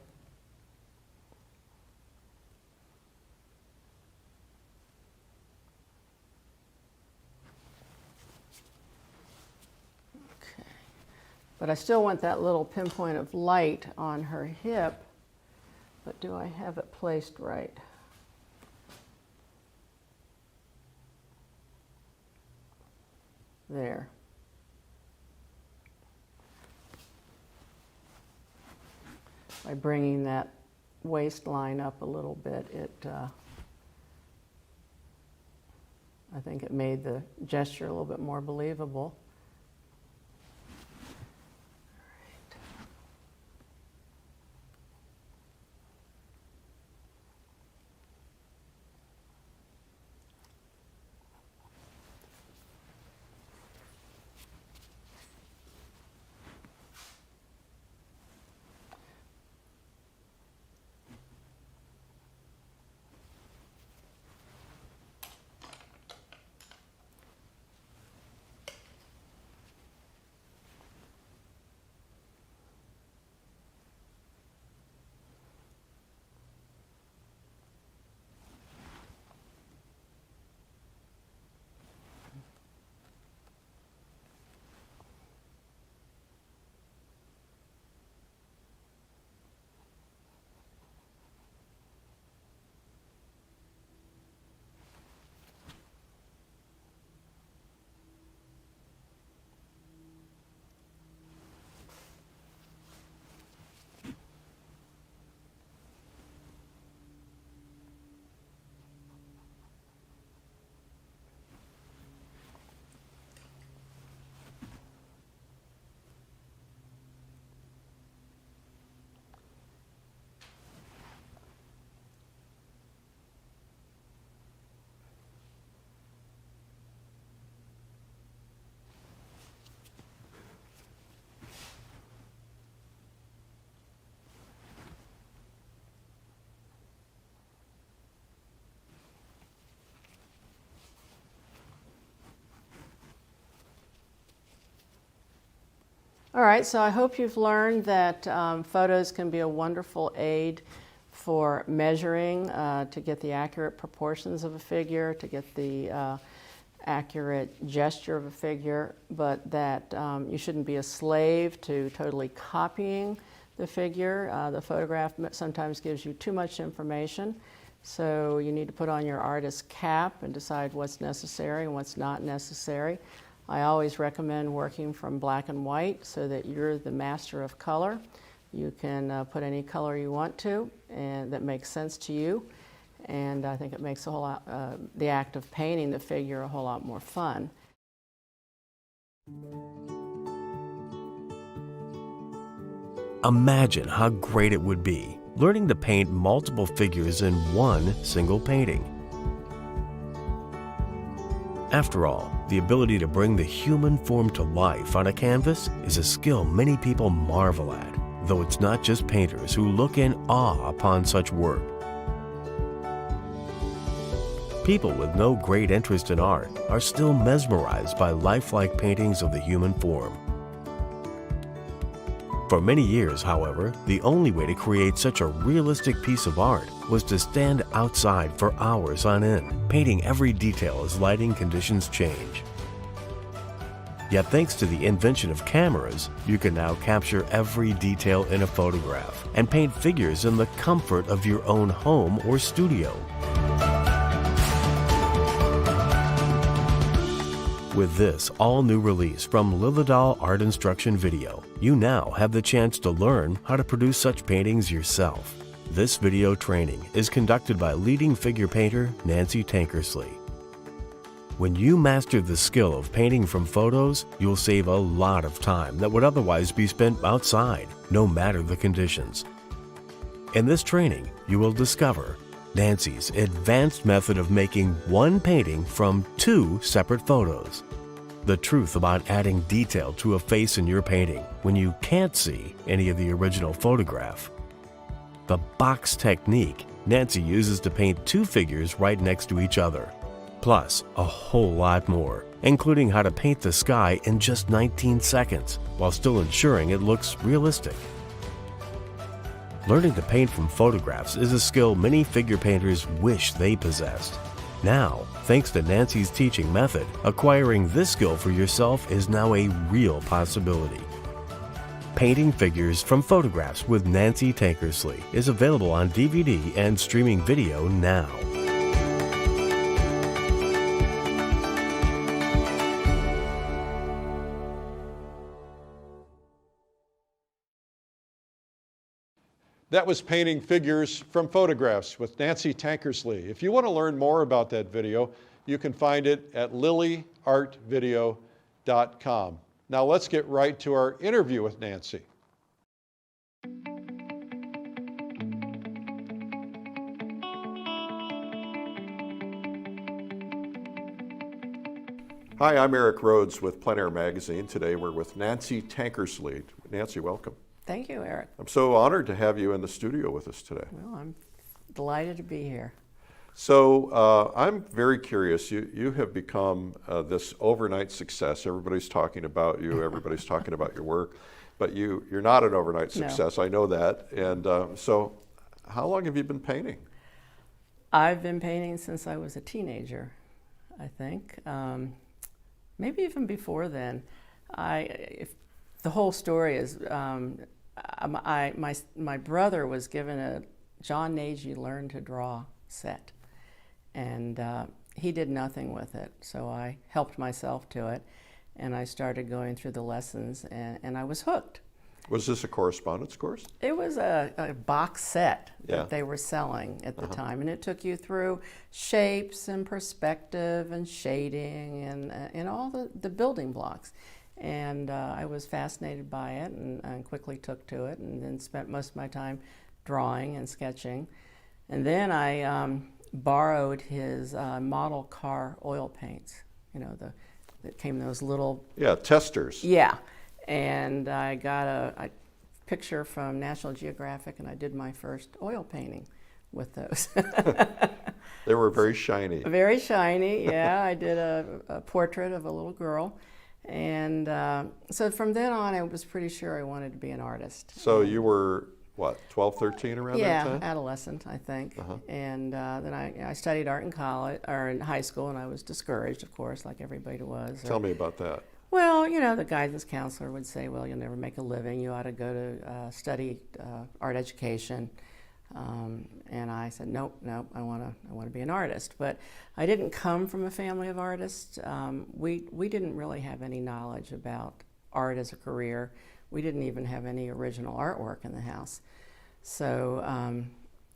Okay. But I still want that little pinpoint of light on her hip, but do I have it placed right? There. By bringing that waistline up a little bit, I think it made the gesture a little bit more believable. All right, so I hope you've learned that photos can be a wonderful aid for measuring, to get the accurate proportions of a figure, to get the accurate gesture of a figure, but that you shouldn't be a slave to totally copying the figure. The photograph sometimes gives you too much information, so you need to put on your artist's cap and decide what's necessary and what's not necessary. I always recommend working from black and white so that you're the master of color. You can put any color you want to and that makes sense to you. And I think it makes a whole lot, the act of painting the figure a whole lot more fun. Imagine how great it would be learning to paint multiple figures in one single painting. After all, the ability to bring the human form to life on a canvas is a skill many people marvel at, though it's not just painters who look in awe upon such work. People with no great interest in art are still mesmerized by lifelike paintings of the human form. For many years, however, the only way to create such a realistic piece of art was to stand outside for hours on end, painting every detail as lighting conditions change. Yet thanks to the invention of cameras, you can now capture every detail in a photograph and paint figures in the comfort of your own home or studio. With this all-new release from Lilladal Art Instruction Video, you now have the chance to learn how to produce such paintings yourself. This video training is conducted by leading figure painter Nancy Tankersley. When you master the skill of painting from photos, you'll save a lot of time that would otherwise be spent outside, no matter the conditions. In this training, you will discover Nancy's advanced method of making one painting from 2 separate photos. The truth about adding detail to a face in your painting when you can't see any of the original photograph. The box technique Nancy uses to paint 2 figures right next to each other. Plus, a whole lot more, including how to paint the sky in just 19 seconds while still ensuring it looks realistic. Learning to paint from photographs is a skill many figure painters wish they possessed. Now, thanks to Nancy's teaching method, acquiring this skill for yourself is now a real possibility. Painting Figures from Photographs with Nancy Tankersley is available on DVD and streaming video now. That was Painting Figures from Photographs with Nancy Tankersley. If you want to learn more about that video, you can find it at lilyartvideo.com. Now let's get right to our interview with Nancy. Hi, I'm Eric Rhodes with Plein Air Magazine. Today we're with Nancy Tankersley. Nancy, welcome. Thank you, Eric. I'm so honored to have you in the studio with us today. Well, I'm delighted to be here. So I'm very curious. You have become this overnight success. Everybody's talking about you. Everybody's talking about your work. But you're not an overnight success. No. I know that. And so how long have you been painting? I've been painting since I was a teenager, I think. Maybe even before then. The whole story is my brother was given a John Nagy Learn to Draw set, and he did nothing with it, so I helped myself to it, and I started going through the lessons, and I was hooked. Was this a correspondence course? It was a box set that they were selling at the time, and it took you through shapes and perspective and shading and all the building blocks. And I was fascinated by it and quickly took to it, and then spent most of my time drawing and sketching. And then I borrowed his model car oil paints, that came in those little... Yeah, testers. Yeah. And I got a picture from National Geographic, and I did my first oil painting with those. They were very shiny. Very shiny, yeah. I did a portrait of a little girl. And so from then on, I was pretty sure I wanted to be an artist. So you were, what, 12, 13 around that time? Yeah, adolescent, I think. And then I studied art in college, or in high school, and I was discouraged, of course, like everybody was. Tell me about that. Well, the guidance counselor would say, well, you'll never make a living. You ought to go to study art education. And I said, nope, I want to be an artist. But I didn't come from a family of artists. We didn't really have any knowledge about art as a career. We didn't even have any original artwork in the house. So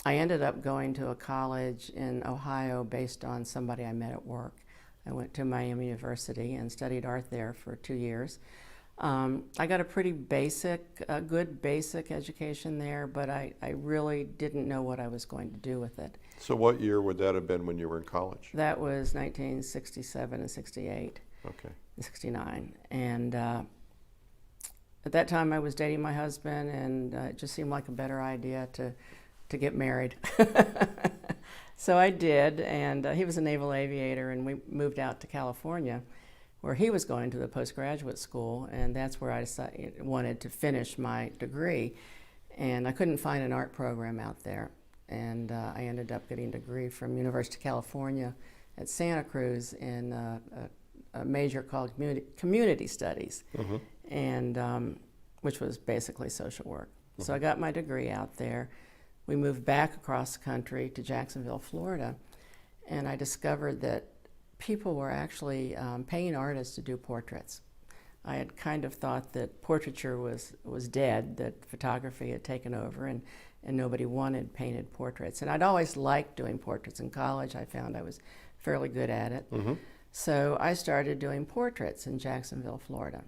I ended up going to a college in Ohio based on somebody I met at work. I went to Miami University and studied art there for 2 years. I got a pretty good basic education there, but I really didn't know what I was going to do with it. So what year would that have been when you were in college? That was 1967 and 68. Okay. 69. And at that time I was dating my husband, and it just seemed like a better idea to get married. So I did, and he was a naval aviator, and we moved out to California, where he was going to the postgraduate school, and that's where I wanted to finish my degree. And I couldn't find an art program out there, and I ended up getting a degree from University of California at Santa Cruz in a major called Community Studies, and which was basically social work. So I got my degree out there. We moved back across the country to Jacksonville, Florida, and I discovered that people were actually paying artists to do portraits. I had kind of thought that portraiture was dead, that photography had taken over, and nobody wanted painted portraits. And I'd always liked doing portraits. In college, I found I was fairly good at it. So I started doing portraits in Jacksonville, Florida.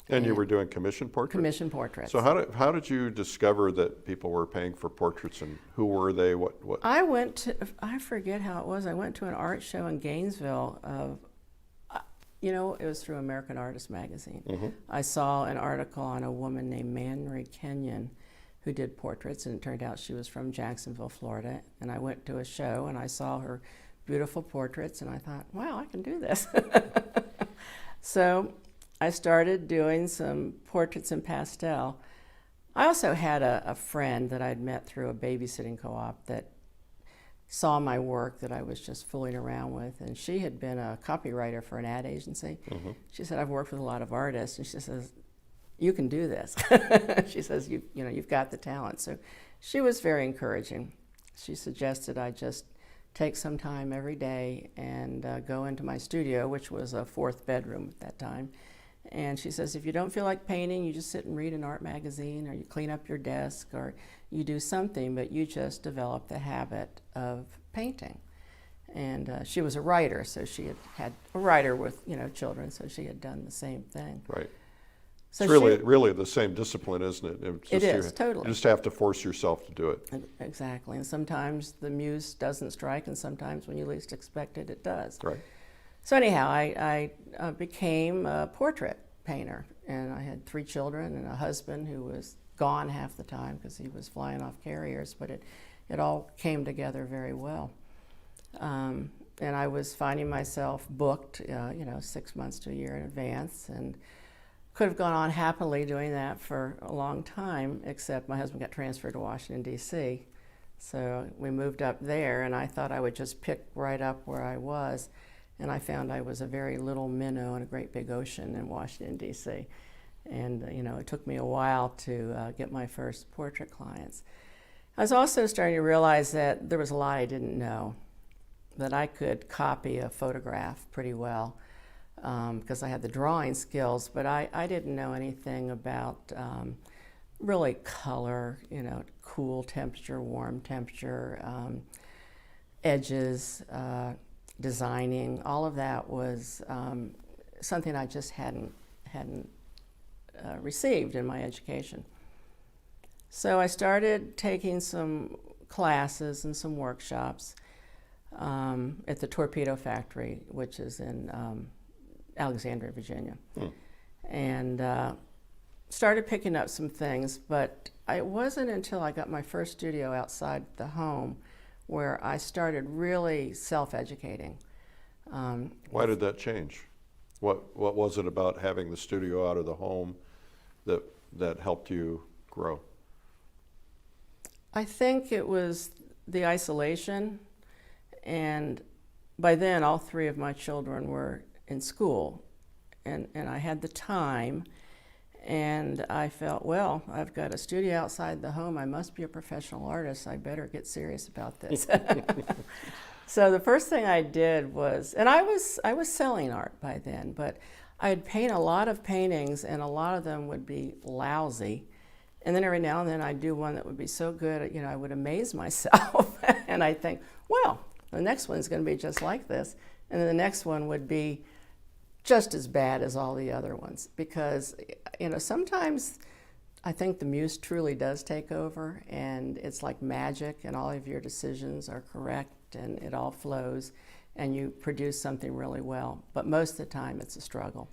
And you were doing commission portraits? Commission portraits. So how did you discover that people were paying for portraits, and who were they? What? I forget how it was. I went to an art show in Gainesville. It was through American Artist magazine. Mm-hmm. I saw an article on a woman named Manry Kenyon who did portraits, and it turned out she was from Jacksonville, Florida. And I went to a show and I saw her beautiful portraits, and I thought, wow, I can do this. So I started doing some portraits in pastel. I also had a friend that I'd met through a babysitting co-op that saw my work that I was just fooling around with, and she had been a copywriter for an ad agency. Mm-hmm. She said, I've worked with a lot of artists, and she says, you can do this. She says, you've got the talent. So she was very encouraging. She suggested I just take some time every day and go into my studio, which was a 4th bedroom at that time. And she says, if you don't feel like painting, you just sit and read an art magazine, or you clean up your desk, or you do something, but you just develop the habit of painting. And she was a writer, so she had a writer with children, so she had done the same thing. Right. So it's really the same discipline, isn't it? It is, totally. You just have to force yourself to do it. Exactly. And sometimes the muse doesn't strike, and sometimes when you least expect it, it does. Right. So anyhow, I became a portrait painter, and I had 3 children and a husband who was gone half the time because he was flying off carriers, but it all came together very well. And I was finding myself booked, 6 months to a year in advance, and could have gone on happily doing that for a long time, except my husband got transferred to Washington, D.C. So we moved up there, and I thought I would just pick right up where I was. And I found I was a very little minnow in a great big ocean in Washington, D.C. And, it took me a while to get my first portrait clients. I was also starting to realize that there was a lot I didn't know, that I could copy a photograph pretty well because I had the drawing skills, but I didn't know anything about really color, cool temperature, warm temperature, edges, designing. All of that was something I just hadn't received in my education. So I started taking some classes and some workshops at the Torpedo Factory, which is in Alexandria, Virginia. And started picking up some things, but it wasn't until I got my first studio outside the home where I started really self-educating. Why did that change? What was it about having the studio out of the home that helped you grow? I think it was the isolation, and by then all 3 of my children were in school, and I had the time, and I felt, well, I've got a studio outside the home, I must be a professional artist, I better get serious about this. So the first thing I did was, and I was selling art by then, but I'd paint a lot of paintings, and a lot of them would be lousy. And then every now and then I'd do one that would be so good, I would amaze myself. And I'd think, well, the next one's going to be just like this. And then the next one would be just as bad as all the other ones. Because, sometimes I think the muse truly does take over, and it's like magic, and all of your decisions are correct, and it all flows, and you produce something really well. But most of the time, it's a struggle.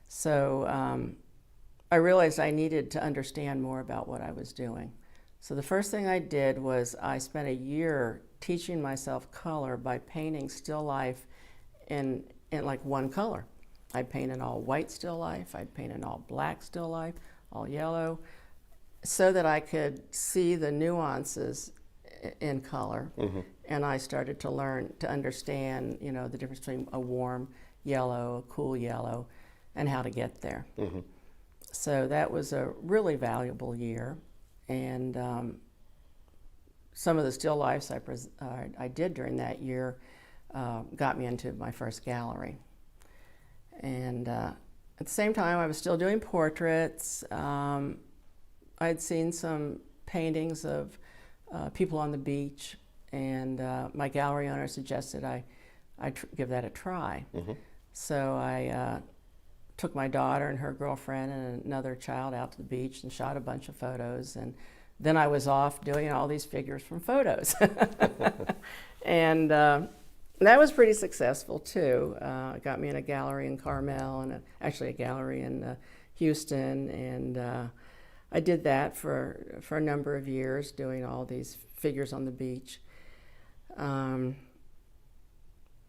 So I realized I needed to understand more about what I was doing. So the first thing I did was I spent a year teaching myself color by painting still life in like one color. I'd paint an all white still life, I'd paint an all black still life, all yellow, so that I could see the nuances in color. Mm-hmm. And I started to learn to understand, the difference between a warm yellow, a cool yellow, and how to get there. Mm-hmm. So that was a really valuable year, and some of the still lifes I did during that year got me into my first gallery. And at the same time, I was still doing portraits. I'd seen some paintings of people on the beach, and my gallery owner suggested I I'd give that a try. Mm-hmm. So I took my daughter and her girlfriend and another child out to the beach and shot a bunch of photos, and then I was off doing all these figures from photos. And that was pretty successful too. It got me in a gallery in Carmel and actually a gallery in Houston, and I did that for a number of years, doing all these figures on the beach. I'm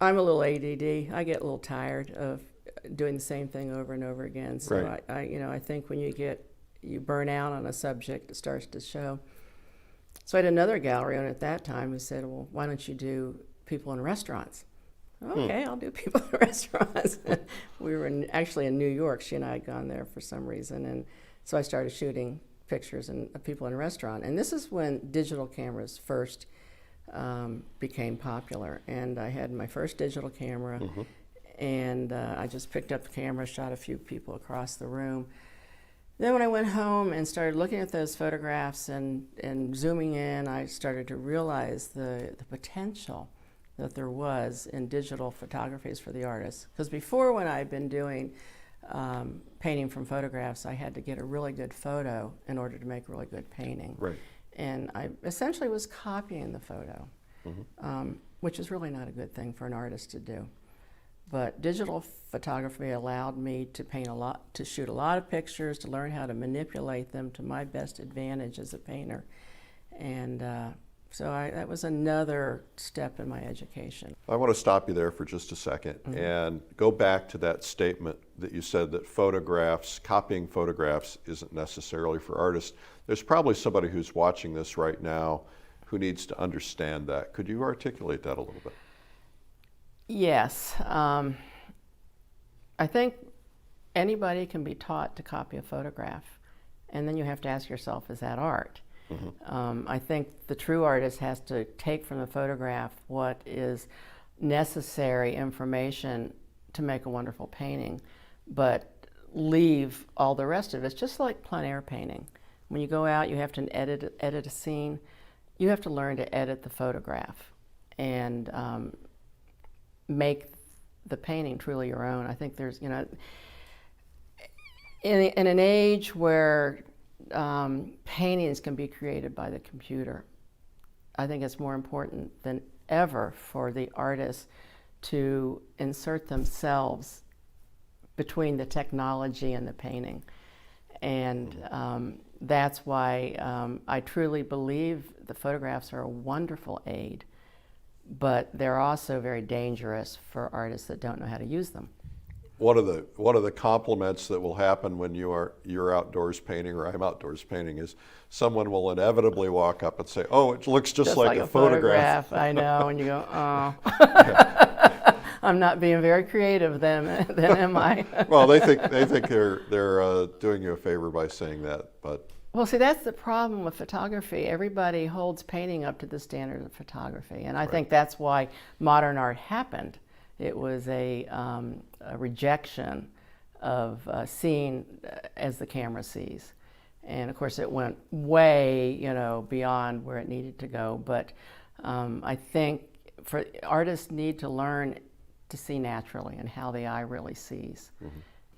a little ADD. I get a little tired of doing the same thing over and over again. So Right. I think when you burn out on a subject, it starts to show. So I had another gallery owner at that time who said, well, why don't you do people in restaurants? Okay, I'll do people in restaurants. We were actually in New York. She and I had gone there for some reason, and so I started shooting pictures of people in a restaurant. And this is when digital cameras first became popular. And I had my first digital camera, and I just picked up the camera, shot a few people across the room. Then when I went home and started looking at those photographs and zooming in, I started to realize the potential that there was in digital photographies for the artists. Because before, when I'd been doing painting from photographs, I had to get a really good photo in order to make a really good painting. Right. And I essentially was copying the photo, which is really not a good thing for an artist to do. But digital photography allowed me to paint a lot, to shoot a lot of pictures, to learn how to manipulate them to my best advantage as a painter. And so that was another step in my education. I want to stop you there for just a second and go back to that statement that you said that copying photographs isn't necessarily for artists. There's probably somebody who's watching this right now who needs to understand that. Could you articulate that a little bit? Yes. I think anybody can be taught to copy a photograph, and then you have to ask yourself, is that art? I think the true artist has to take from the photograph what is necessary information to make a wonderful painting, but leave all the rest of it. It's just like plein air painting. When you go out, you have to edit a scene. You have to learn to edit the photograph and make the painting truly your own. I think there's, in an age where paintings can be created by the computer, I think it's more important than ever for the artists to insert themselves between the technology and the painting. And that's why I truly believe the photographs are a wonderful aid, but they're also very dangerous for artists that don't know how to use them. One of the compliments that will happen when you're outdoors painting or I'm outdoors painting is someone will inevitably walk up and say, "Oh, it looks just like a photograph." I know, and you go, "Oh, I'm not being very creative then am I?" Well, they think they're doing you a favor by saying that, but. Well, see, that's the problem with photography. Everybody holds painting up to the standard of photography, and I think that's why modern art happened. It was a rejection of seeing as the camera sees. And of course it went way, beyond where it needed to go. But I think artists need to learn to see naturally and how the eye really sees.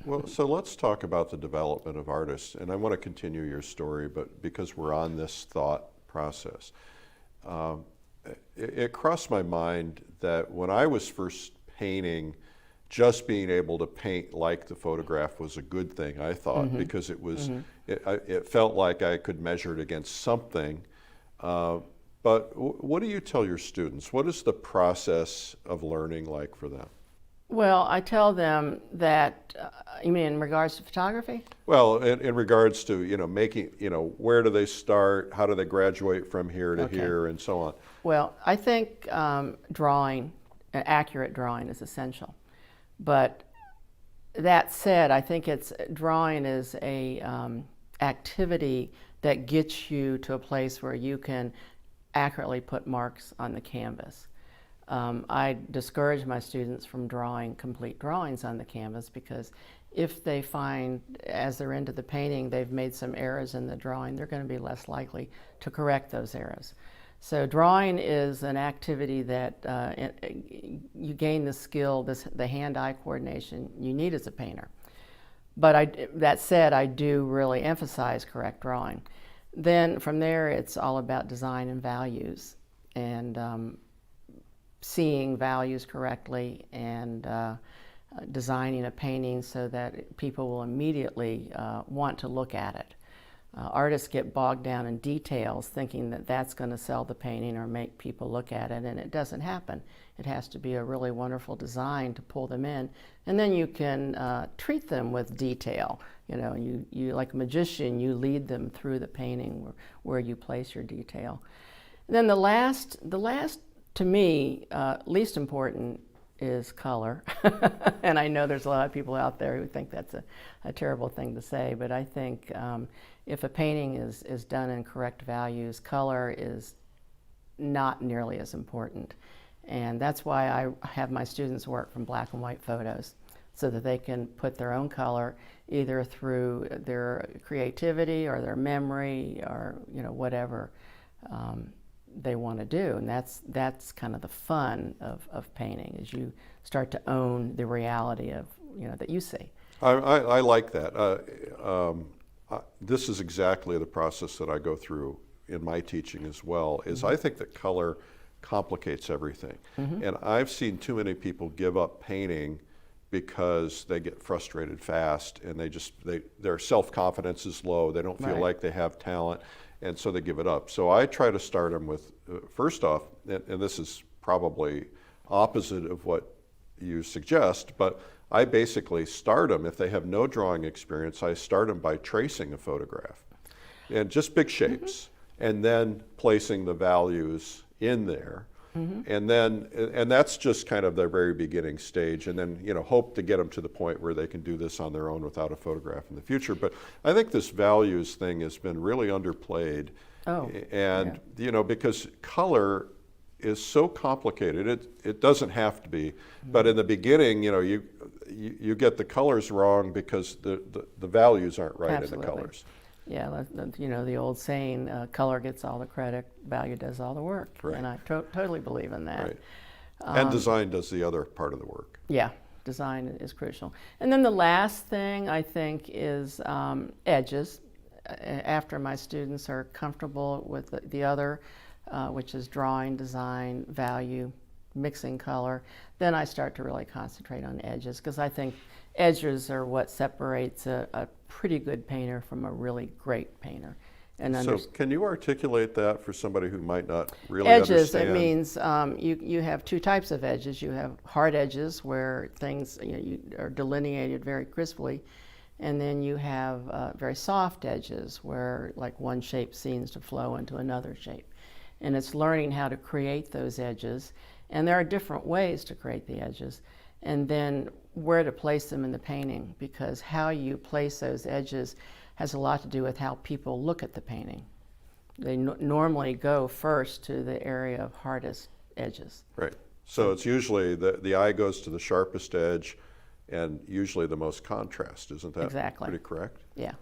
Well, so let's talk about the development of artists. And I want to continue your story, but because we're on this thought process, it crossed my mind that when I was first painting, just being able to paint like the photograph was a good thing, I thought, because it was, it felt like I could measure it against something. But what do you tell your students? What is the process of learning like for them? Well, I tell them that, you mean in regards to photography? Well, in regards to, making, where do they start? How do they graduate from here to here and so on? Well, I think accurate drawing is essential. But that said, I think drawing is a activity that gets you to a place where you can accurately put marks on the canvas. I discourage my students from drawing complete drawings on the canvas, because if they find, as they're into the painting, they've made some errors in the drawing, they're going to be less likely to correct those errors. So drawing is an activity that you gain the skill, the hand-eye coordination you need as a painter. But that said, I do really emphasize correct drawing. Then from there, it's all about design and values, and seeing values correctly, and designing a painting so that people will immediately want to look at it. Artists get bogged down in details thinking that that's going to sell the painting or make people look at it, and it doesn't happen. It has to be a really wonderful design to pull them in, and then you can treat them with detail. You know, you like a magician, you lead them through the painting where you place your detail. And then the last to me, least important is color. And I know there's a lot of people out there who think that's a terrible thing to say, but I think if a painting is done in correct values, color is not nearly as important. And that's why I have my students work from black and white photos, so that they can put their own color either through their creativity or their memory, or whatever they want to do. And that's kind of the fun of painting, is you start to own the reality of that you see. I like that. This is exactly the process that I go through in my teaching as well. Is I think that color complicates everything, and I've seen too many people give up painting because they get frustrated fast, and their self-confidence is low. They don't feel like they have talent, and so they give it up. So I try to start them with, first off, and this is probably opposite of what you suggest, but I basically start them, if they have no drawing experience, I start them by tracing a photograph, and just big shapes, and then placing the values in there. And that's just kind of their very beginning stage, and then hope to get them to the point where they can do this on their own without a photograph in the future. But I think this values thing has been really underplayed, and because color is so complicated. It doesn't have to be, but in the beginning, you get the colors wrong because the values aren't right. Absolutely. In the colors. Yeah, the old saying, color gets all the credit, value does all the work. Right. And I totally believe in that. Right. And design does the other part of the work. Yeah, design is crucial. And then the last thing I think is edges. After my students are comfortable with the other, which is drawing, design, value, mixing color, then I start to really concentrate on edges, because I think edges are what separates a pretty good painter from a really great painter. And so can you articulate that for somebody who might not really edges, understand? It means you have two types of edges. You have hard edges where things you are delineated very crisply, and then you have very soft edges where like one shape seems to flow into another shape. And it's learning how to create those edges, and there are different ways to create the edges, and then where to place them in the painting, because how you place those edges has a lot to do with how people look at the painting. They normally go first to the area of hardest edges. Right. So it's usually the eye goes to the sharpest edge, and usually the most contrast. Isn't that exactly pretty correct? Yeah.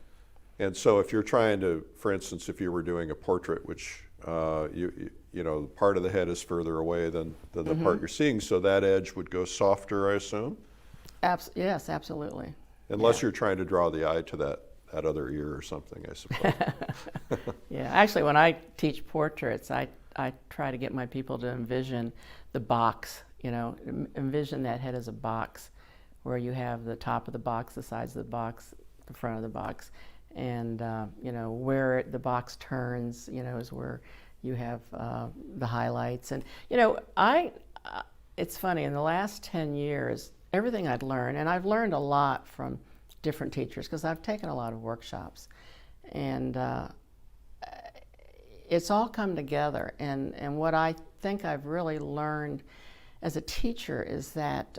And so if you're trying to, for instance, if you were doing a portrait, which part of the head is further away than the part you're seeing, so that edge would go softer, I assume? Yes, absolutely. Unless you're trying to draw the eye to that other ear or something, I suppose. Yeah, actually, when I teach portraits, I try to get my people to envision the box, envision that head as a box, where you have the top of the box, the sides of the box, the front of the box, and where the box turns, is where you have the highlights. And it's funny, in the last 10 years, everything I'd learned, and I've learned a lot from different teachers because I've taken a lot of workshops, and it's all come together. And what I think I've really learned as a teacher is that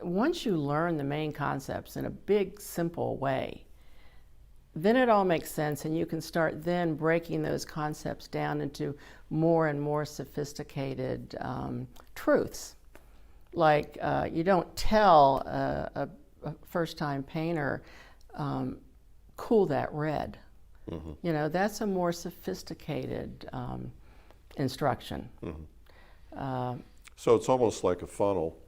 once you learn the main concepts in a big, simple way, then it all makes sense, and you can start then breaking those concepts down into more and more sophisticated truths. Like you don't tell a first-time painter, cool that red. You know, that's a more sophisticated instruction. So it's almost like a funnel,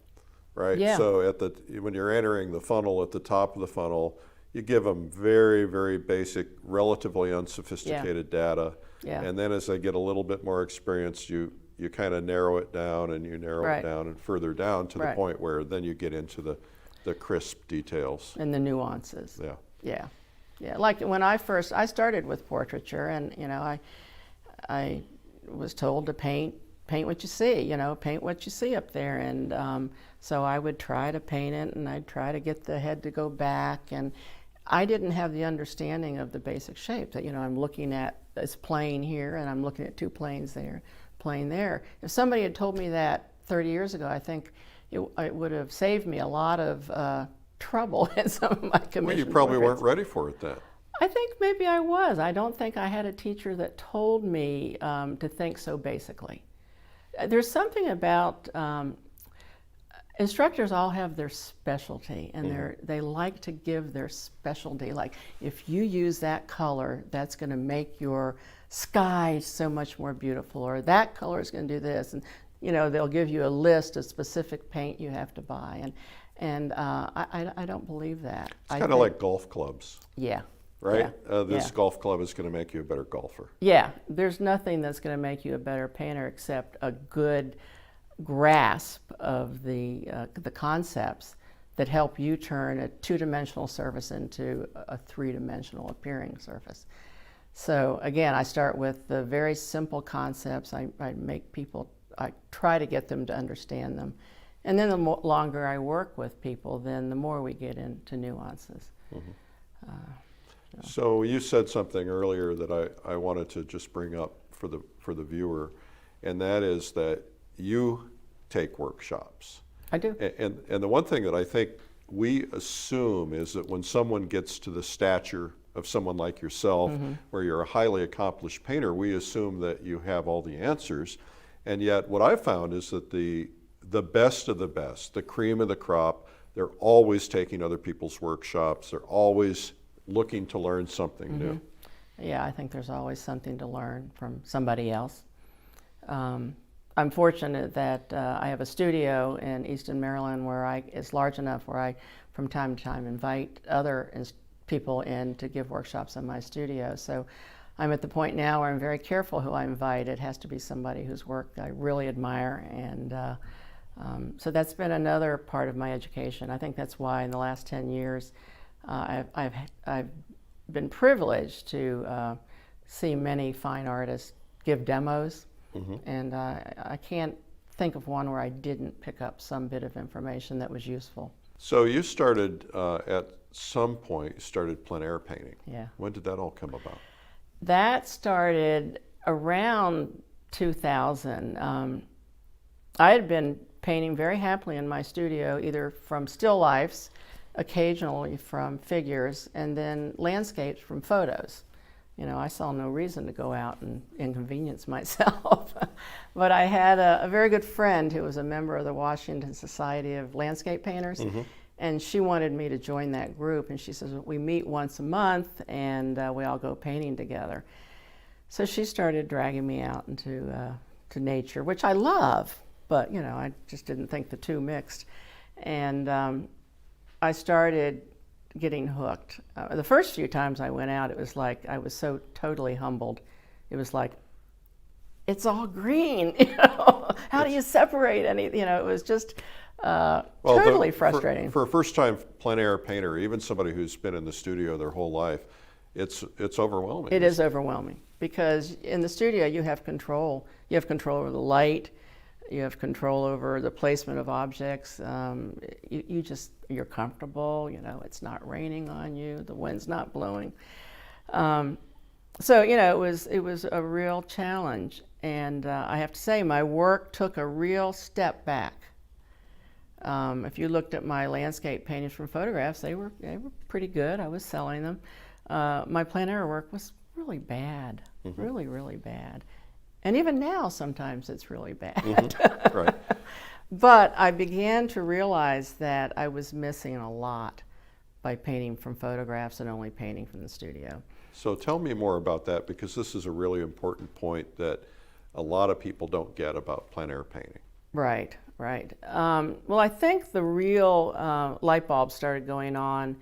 right? Yeah. So when you're entering the funnel, at the top of the funnel, you give them very, very basic, relatively unsophisticated data. Yeah. And then as they get a little bit more experience, you kind of narrow it down and you narrow it down and further down to the point where then you get into the crisp details. And the nuances. Yeah. Yeah. Yeah. Like when I started with portraiture, and, you know, I was told to paint what you see, you know, paint what you see up there. And so I would try to paint it, and I'd try to get the head to go back. And I didn't have the understanding of the basic shape that, you know, I'm looking at this plane here, and I'm looking at two planes there, plane there. If somebody had told me that 30 years ago, I think it would have saved me a lot of trouble in some of my commission. Well, you probably portraits. weren't ready for it then. I think maybe I was. I don't think I had a teacher that told me to think so basically. There's something about instructors all have their specialty, and they like to give their specialty. Like, if you use that color, that's going to make your sky so much more beautiful, or that color is going to do this. And, you know, they'll give you a list of specific paint you have to buy. And I don't believe that. It's kind of like golf clubs. Yeah. Right? Yeah. This golf club is going to make you a better golfer. Yeah, there's nothing that's going to make you a better painter except a good grasp of the concepts that help you turn a two-dimensional surface into a three-dimensional appearing surface. So again, I start with the very simple concepts. I try to get them to understand them. And then the longer I work with people, then the more we get into nuances. So you said something earlier that I wanted to just bring up for the viewer, and that is that you take workshops. I do. And the one thing that I think we assume is that when someone gets to the stature of someone like yourself, where you're a highly accomplished painter, we assume that you have all the answers. And yet what I've found is that the best of the best, the cream of the crop, they're always taking other people's workshops. They're always looking to learn something new. Yeah, I think there's always something to learn from somebody else. I'm fortunate that I have a studio in Easton, Maryland, where it's large enough where I, from time to time, invite other people in to give workshops in my studio. So I'm at the point now where I'm very careful who I invite. It has to be somebody whose work I really admire, and so that's been another part of my education. I think that's why in the last 10 years I've been privileged to see many fine artists give demos, and I can't think of one where I didn't pick up some bit of information that was useful. So you started at some point, you started plein air painting. Yeah. When did that all come about? That started around 2000. I had been painting very happily in my studio, either from still lifes, occasionally from figures, and then landscapes from photos. You know, I saw no reason to go out and inconvenience myself. But I had a very good friend who was a member of the Washington Society of Landscape Painters, and she wanted me to join that group. And she says, we meet once a month, and we all go painting together. So she started dragging me out into to nature, which I love, but, you know, I just didn't think the two mixed. And I started getting hooked. The first few times I went out, it was like I was so totally humbled. It was like, it's all green, you know. How do you separate any? You know, it was just totally frustrating. For a first-time plein air painter, even somebody who's been in the studio their whole life, it's overwhelming. It is overwhelming because in the studio you have control. You have control over the light. You have control over the placement of objects. You're comfortable. You know, it's not raining on you. The wind's not blowing. So you know, it was a real challenge. And I have to say, my work took a real step back. If you looked at my landscape paintings from photographs, they were pretty good. I was selling them. My plein air work was really bad, really, really bad. And even now, sometimes it's really bad. Right. But I began to realize that I was missing a lot by painting from photographs and only painting from the studio. So tell me more about that, because this is a really important point that a lot of people don't get about plein air painting. Right, right. Well, I think the real light bulb started going on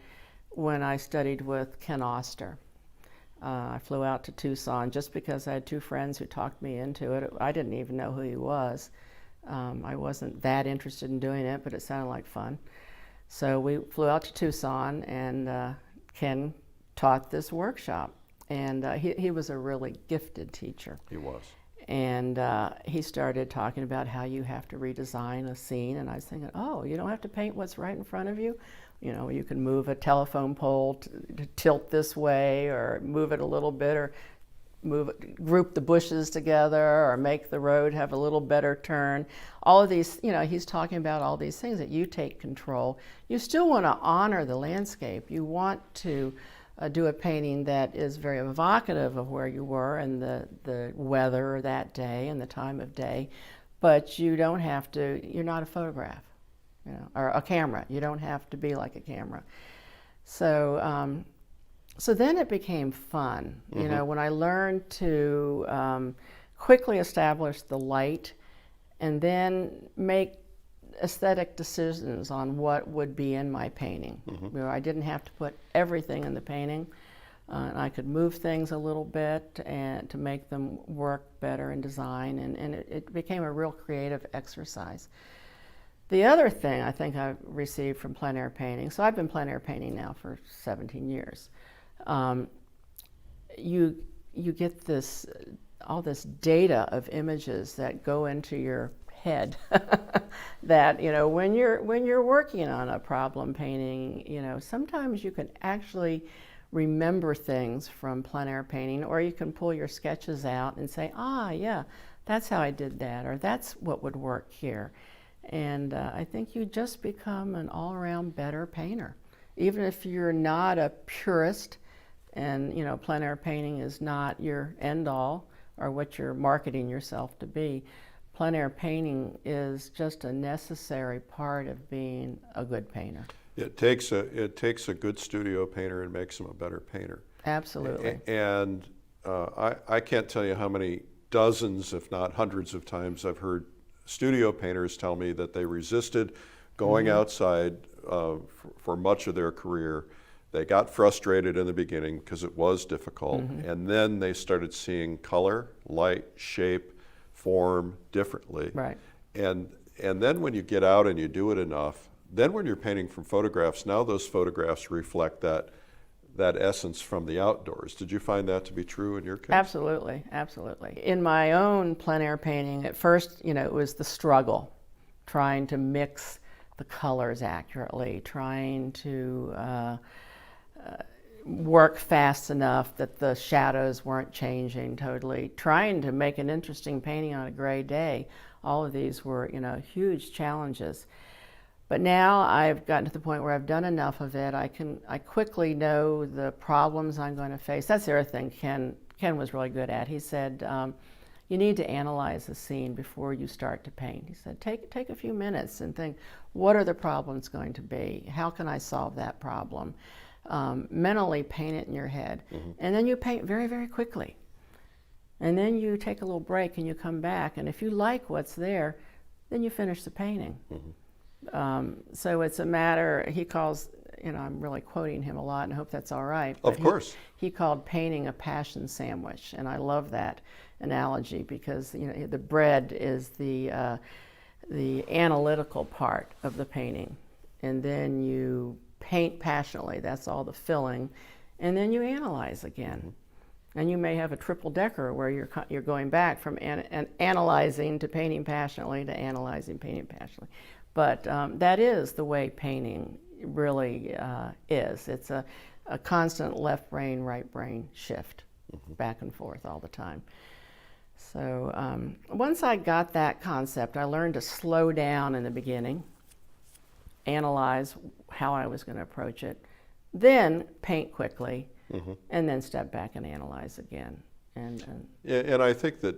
when I studied with Ken Oster. I flew out to Tucson just because I had two friends who talked me into it. I didn't even know who he was. I wasn't that interested in doing it, but it sounded like fun. So we flew out to Tucson, and Ken taught this workshop. And he was a really gifted teacher. He was. And he started talking about how you have to redesign a scene, and I was thinking, oh, you don't have to paint what's right in front of you. You know, you can move a telephone pole to tilt this way, or move it a little bit, or group the bushes together, or make the road have a little better turn. All of these, you know, he's talking about all these things that you take control. You still want to honor the landscape. You want to do a painting that is very evocative of where you were and the weather that day and the time of day, but you don't have to, you're not a photograph, you know, or a camera. You don't have to be like a camera. So, so then it became fun, you know, when I learned to quickly establish the light and then make aesthetic decisions on what would be in my painting. You know, I didn't have to put everything in the painting, and I could move things a little bit and to make them work better in design, and it became a real creative exercise. The other thing I think I've received from plein air painting, so I've been plein air painting now for 17 years, you get this, all this data of images that go into your head that, you know, when you're working on a problem painting, you know, sometimes you can actually remember things from plein air painting, or you can pull your sketches out and say, ah, yeah, that's how I did that, or that's what would work here. And I think you just become an all-around better painter. Even if you're not a purist, and, you know, plein air painting is not your end-all or what you're marketing yourself to be, plein air painting is just a necessary part of being a good painter. It takes a good studio painter and makes him a better painter. Absolutely. And I can't tell you how many dozens, if not hundreds of times I've heard studio painters tell me that they resisted going outside for much of their career. They got frustrated in the beginning because it was difficult, and then they started seeing color, light, shape, form differently. Right. And then when you get out and you do it enough, then when you're painting from photographs, now those photographs reflect that essence from the outdoors. Did you find that to be true in your case? Absolutely, absolutely. In my own plein air painting, at first, you know, it was the struggle, trying to mix the colors accurately, trying to work fast enough that the shadows weren't changing totally, trying to make an interesting painting on a gray day. All of these were, you know, huge challenges. But now I've gotten to the point where I've done enough of it. I quickly know the problems I'm going to face. That's the other thing Ken was really good at. He said, you need to analyze the scene before you start to paint. He said, take a few minutes and think, what are the problems going to be? How can I solve that problem? Mentally paint it in your head. And then you paint very, very quickly. And then you take a little break and you come back, and if you like what's there, then you finish the painting. So it's a matter, he calls, you know, I'm really quoting him a lot and I hope that's all right. Of course. He called painting a passion sandwich, and I love that analogy because, you know, the bread is the analytical part of the painting, and then you paint passionately, that's all the filling, and then you analyze again. And you may have a triple decker where you're going back from analyzing to painting passionately to analyzing, painting passionately. But that is the way painting really is. It's a constant left brain, right brain shift, back and forth all the time. So once I got that concept, I learned to slow down in the beginning, analyze how I was going to approach it, then paint quickly, and then step back and analyze again. And I think that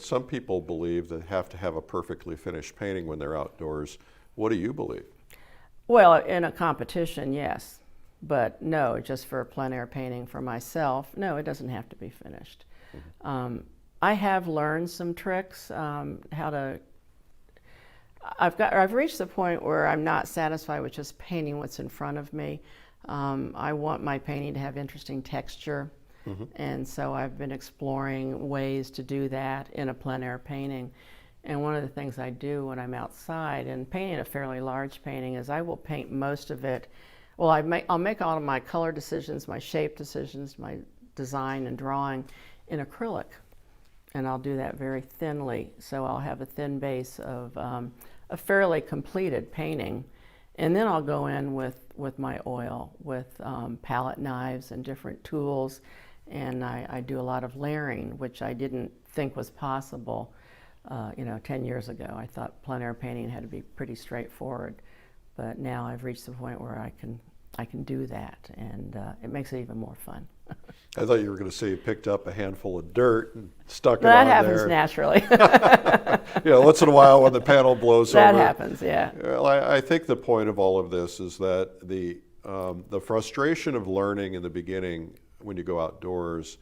some people believe they have to have a perfectly finished painting when they're outdoors. What do you believe? Well, in a competition, yes. But no, just for plein air painting for myself, no, it doesn't have to be finished. I have learned some tricks, how to. I've reached the point where I'm not satisfied with just painting what's in front of me. I want my painting to have interesting texture, and so I've been exploring ways to do that in a plein air painting. And one of the things I do when I'm outside and painting a fairly large painting is I will paint most of it. Well, I'll make all of my color decisions, my shape decisions, my design and drawing in acrylic, and I'll do that very thinly. So I'll have a thin base of a fairly completed painting, and then I'll go in with my oil, with palette knives and different tools, and I do a lot of layering, which I didn't think was possible 10 years ago. I thought plein air painting had to be pretty straightforward, but now I've reached the point where I can do that, and it makes it even more fun. I thought you were going to say you picked up a handful of dirt and stuck it That on happens there. naturally. Once in a while when the panel blows over. That happens, yeah. Well, I think the point of all of this is that the frustration of learning in the beginning when you go outdoors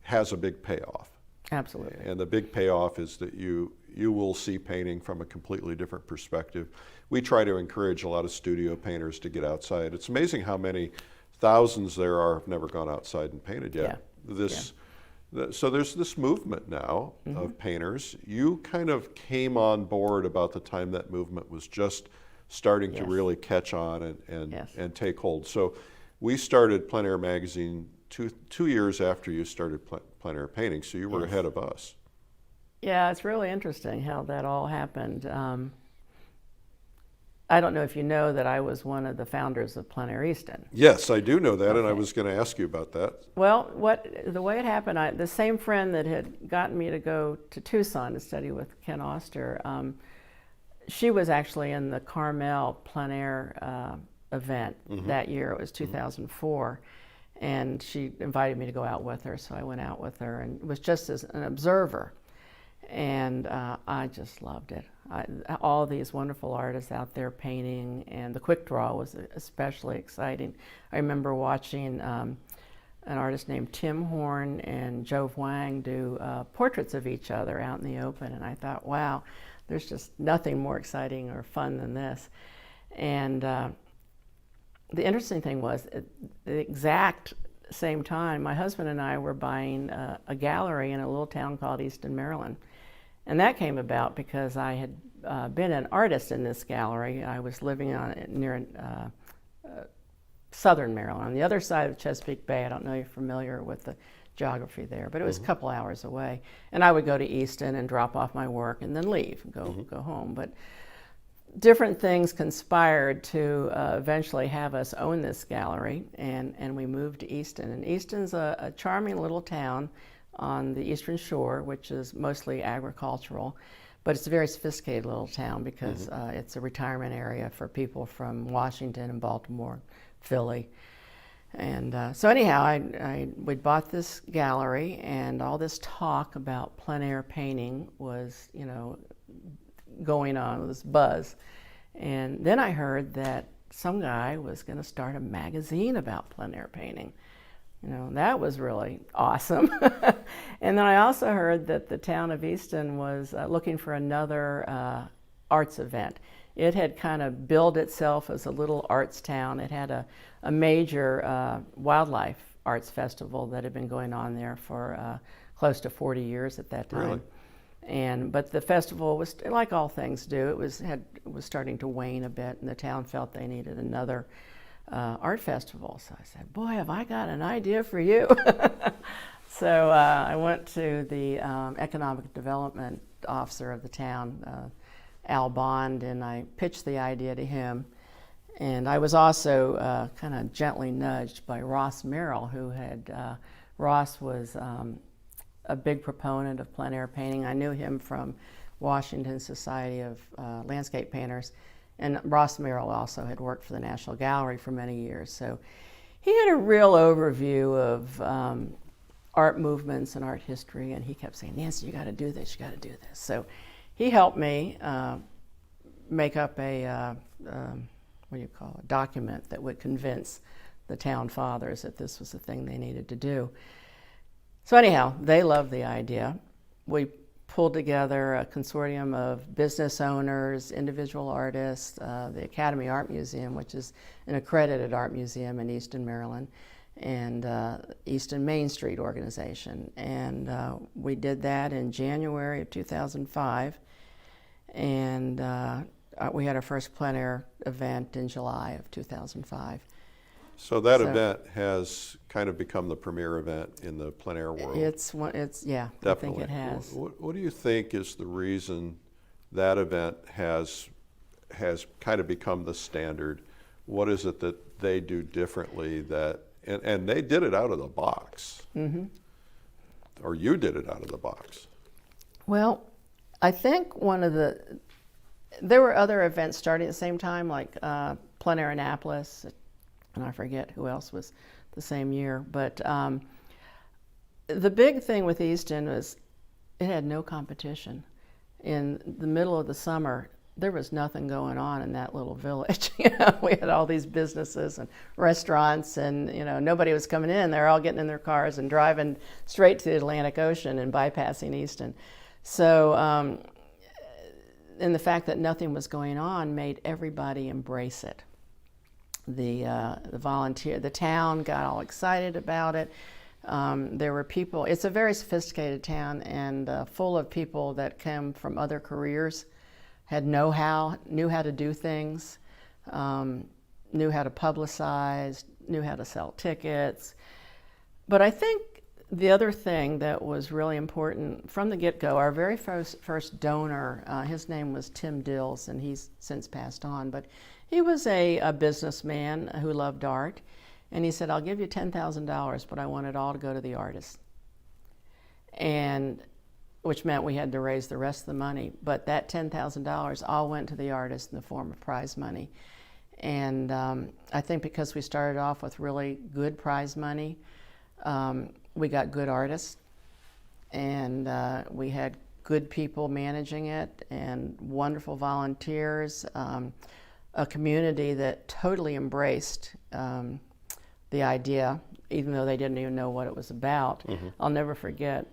has a big payoff. Absolutely. And the big payoff is that you will see painting from a completely different perspective. We try to encourage a lot of studio painters to get outside. It's amazing how many thousands there are have never gone outside and painted yet. Yeah. So there's this movement now of painters. You kind of came on board about the time that movement was just starting to really catch on and take hold. So we started Plein Air Magazine two years after you started plein air painting, so you were ahead of us. Yeah, it's really interesting how that all happened. I don't know if you know that I was one of the founders of Plein Air Easton. Yes, I do know that, and I was going to ask you about that. Well, the way it happened, the same friend that had gotten me to go to Tucson to study with Ken Oster, she was actually in the Carmel Plein Air event that year. It was 2004. And she invited me to go out with her, so I went out with her and was just as an observer. And I just loved it. All these wonderful artists out there painting, and the quick draw was especially exciting. I remember watching an artist named Tim Horn and Joe Wang do portraits of each other out in the open, and I thought, wow, there's just nothing more exciting or fun than this. And the interesting thing was, at the exact same time, my husband and I were buying a gallery in a little town called Easton, Maryland. And that came about because I had been an artist in this gallery. I was living near southern Maryland, on the other side of Chesapeake Bay. I don't know if you're familiar with the geography there, but it was a couple hours away. And I would go to Easton and drop off my work and then leave and go home. But different things conspired to eventually have us own this gallery, and we moved to Easton. And Easton's a charming little town on the eastern shore, which is mostly agricultural, but it's a very sophisticated little town because it's a retirement area for people from Washington and Baltimore, Philly. And so anyhow, we bought this gallery, and all this talk about plein air painting was, going on, this buzz. And then I heard that some guy was going to start a magazine about plein air painting. That was really awesome. And then I also heard that the town of Easton was looking for another arts event. It had kind of billed itself as a little arts town. It had a major wildlife arts festival that had been going on there for close to 40 years at that time. Really? But the festival was, like all things do, it was starting to wane a bit, and the town felt they needed another art festival. So I said, boy, have I got an idea for you. So I went to the economic development officer of the town, Al Bond, and I pitched the idea to him. And I was also kind of gently nudged by Ross Merrill, who Ross was a big proponent of plein air painting. I knew him from Washington Society of Landscape Painters, and Ross Merrill also had worked for the National Gallery for many years. So he had a real overview of art movements and art history, and he kept saying, Nancy, you got to do this, you got to do this. So he helped me make up a document that would convince the town fathers that this was the thing they needed to do. So anyhow, they loved the idea. We pulled together a consortium of business owners, individual artists, the Academy Art Museum, which is an accredited art museum in Easton, Maryland, and Easton Main Street organization. And we did that in January of 2005. And we had our first plein air event in July of 2005. So that event has kind of become the premier event in the plein air world. Yeah, Definitely. I think it has. What do you think is the reason that event has kind of become the standard? What is it that they do differently and they did it out of the box? Mm-hmm. Or you did it out of the box? Well, I think there were other events starting at the same time, like Plein Air Annapolis, and I forget who else was the same year. But the big thing with Easton was it had no competition. In the middle of the summer, there was nothing going on in that little village. We had all these businesses and restaurants, and nobody was coming in. They were all getting in their cars and driving straight to the Atlantic Ocean and bypassing Easton. So, and the fact that nothing was going on made everybody embrace it. The town got all excited about it. There were people, it's a very sophisticated town and full of people that came from other careers, knew how to do things, knew how to publicize, knew how to sell tickets. But I think the other thing that was really important from the get-go, our very first donor, his name was Tim Dills, and he's since passed on, but he was a businessman who loved art, and he said, I'll give you $10,000, but I want it all to go to the artists. And which meant we had to raise the rest of the money, but that $10,000 all went to the artists in the form of prize money. And I think because we started off with really good prize money, we got good artists, and we had good people managing it, and wonderful volunteers, a community that totally embraced the idea, even though they didn't even know what it was about. Mm-hmm. I'll never forget,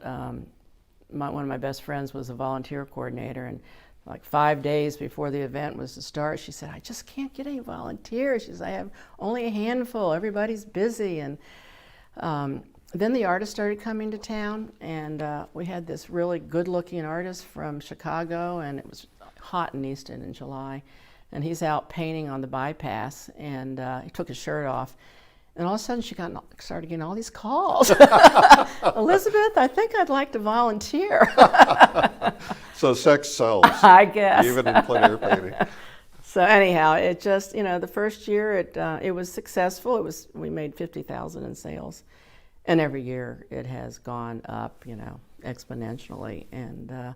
one of my best friends was a volunteer coordinator, and like 5 days before the event was to start, she said, I just can't get any volunteers. She said, I have only a handful, everybody's busy. And then the artists started coming to town, and we had this really good-looking artist from Chicago, and it was hot in Easton in July, and he's out painting on the bypass, and he took his shirt off, and all of a sudden she started getting all these calls. Elizabeth, I think I'd like to volunteer. So sex sells. I guess. Even in plein air painting. So anyhow, it just, the first year it was successful. We made $50,000 in sales. And every year it has gone up, exponentially. And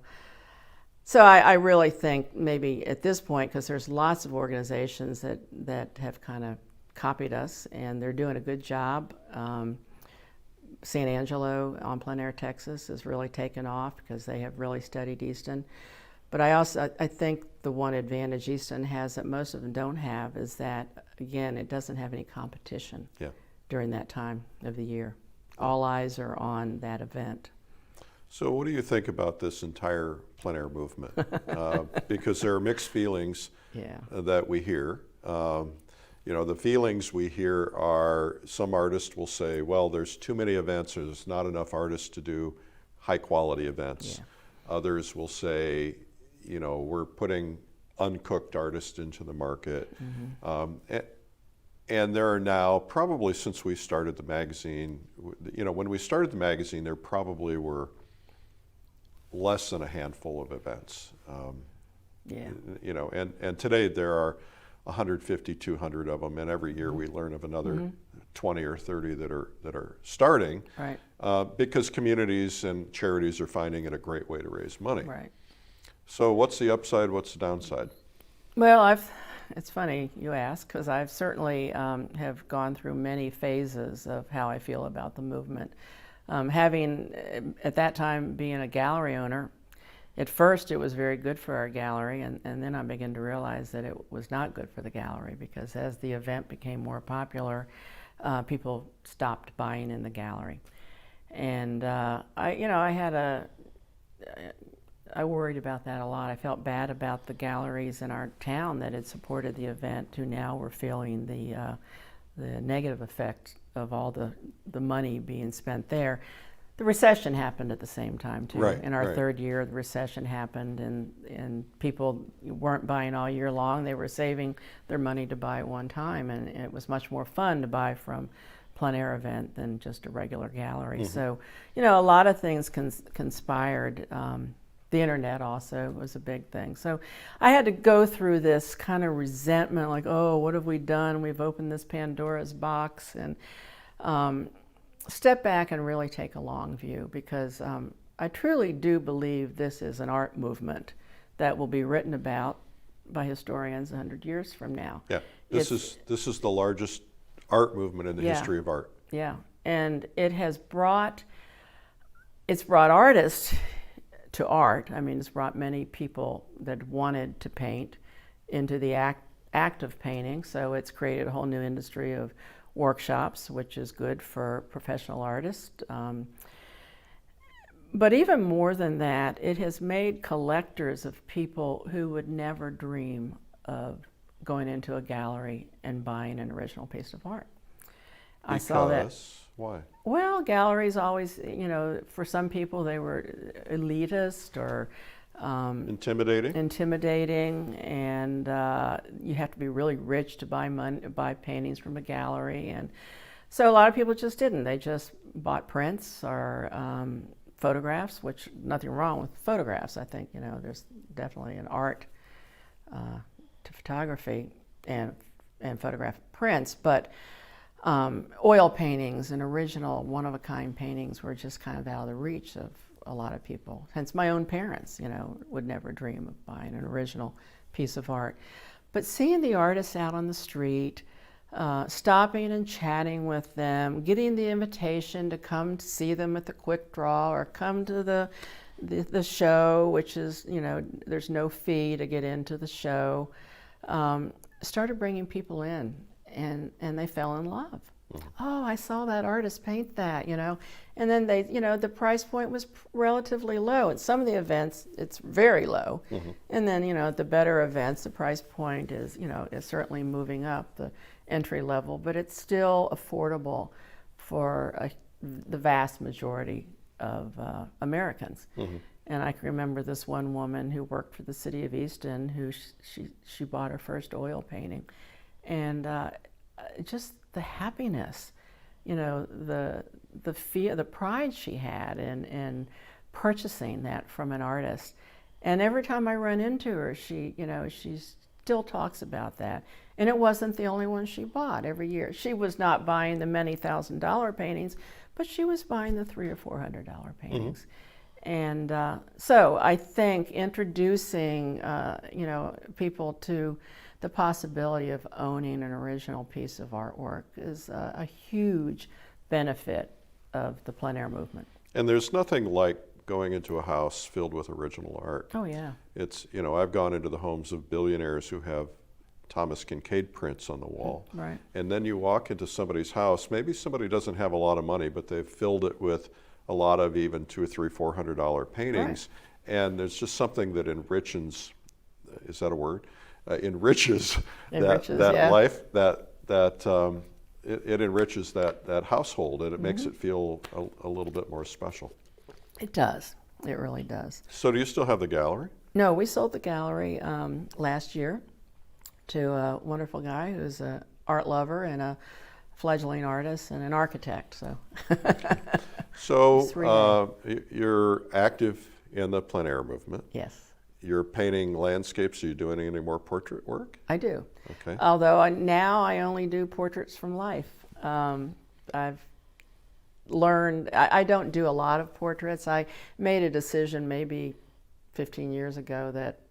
so I really think maybe at this point, because there's lots of organizations that have kind of copied us, and they're doing a good job. San Angelo on Plein Air, Texas has really taken off because they have really studied Easton. But I think the one advantage Easton has that most of them don't have is that, again, it doesn't have any competition during that time of the year. All eyes are on that event. So what do you think about this entire plein air movement? Because there are mixed feelings that we hear. The feelings we hear are some artists will say, well, there's too many events, or there's not enough artists to do high quality events. Yeah. Others will say, we're putting uncooked artists into the market. Mm-hmm. And there are now, probably since we started the magazine, when we started the magazine, there probably were less than a handful of events. And today there are 150, 200 of them, and every year we learn of another 20 or 30 that are starting, right. Because communities and charities are finding it a great way to raise money. Right. So what's the upside, what's the downside? Well, it's funny you ask, because I've certainly have gone through many phases of how I feel about the movement. Having, at that time, being a gallery owner, at first it was very good for our gallery, and then I began to realize that it was not good for the gallery, because as the event became more popular, people stopped buying in the gallery. And I worried about that a lot. I felt bad about the galleries in our town that had supported the event, who now were feeling the negative effect of all the money being spent there. The recession happened at the same time too. Right, in our right. third year, the recession happened, and people weren't buying all year long. They were saving their money to buy at one time, and it was much more fun to buy from plein air event than just a regular gallery. Mm-hmm. So, a lot of things conspired. The internet also was a big thing. So I had to go through this kind of resentment, like, oh, what have we done? We've opened this Pandora's box, and step back and really take a long view, because I truly do believe this is an art movement that will be written about by historians 100 years from now. Yeah, this is the largest art movement in the history of art. Yeah, and it's brought artists to art. I mean, it's brought many people that wanted to paint into the act of painting. So it's created a whole new industry of workshops, which is good for professional artists. But even more than that, it has made collectors of people who would never dream of going into a gallery and buying an original piece of art. I saw that. Why? Well, galleries always, for some people they were elitist or intimidating, and you have to be really rich to buy paintings from a gallery, and so a lot of people just didn't. They just bought prints or photographs, which nothing wrong with photographs. I think there's definitely an art to photography and photographic prints, but oil paintings and original one-of-a-kind paintings were just kind of out of the reach of a lot of people. Hence my own parents, would never dream of buying an original piece of art. But seeing the artists out on the street, stopping and chatting with them, getting the invitation to come to see them at the Quick Draw or come to the show, which is, there's no fee to get into the show, started bringing people in. And they fell in love. Mm-hmm. Oh, I saw that artist paint that, And then they, the price point was relatively low. At some of the events, it's very low. Mm-hmm. And then, at the better events, the price point is, is certainly moving up, the entry level, but it's still affordable for the vast majority of Americans. Mm-hmm. And I can remember this one woman who worked for the city of Easton, who she bought her first oil painting. And just the happiness, the fear, the pride she had in purchasing that from an artist. And every time I run into her, she still talks about that. And it wasn't the only one she bought every year. She was not buying the many $1,000 paintings, but she was buying the $300 or $400 paintings. Mm-hmm. And so I think introducing, people to the possibility of owning an original piece of artwork is a huge benefit of the plein air movement. And there's nothing like going into a house filled with original art. Oh yeah. It's, I've gone into the homes of billionaires who have Thomas Kincaid prints on the wall. Right. And then you walk into somebody's house, maybe somebody doesn't have a lot of money, but they've filled it with a lot of even $200, $300, $400 paintings. Right. And there's just something that enriches, is that a word? Enriches that life, it enriches that household, and it makes it feel a little bit more special. It does. It really does. So do you still have the gallery? No, we sold the gallery last year to a wonderful guy who's an art lover and a fledgling artist and an architect. So you're active in the plein air movement. Yes. You're painting landscapes. Are you doing any more portrait work? I do. Okay. Although now I only do portraits from life. I've learned, I don't do a lot of portraits. I made a decision maybe 15 years ago that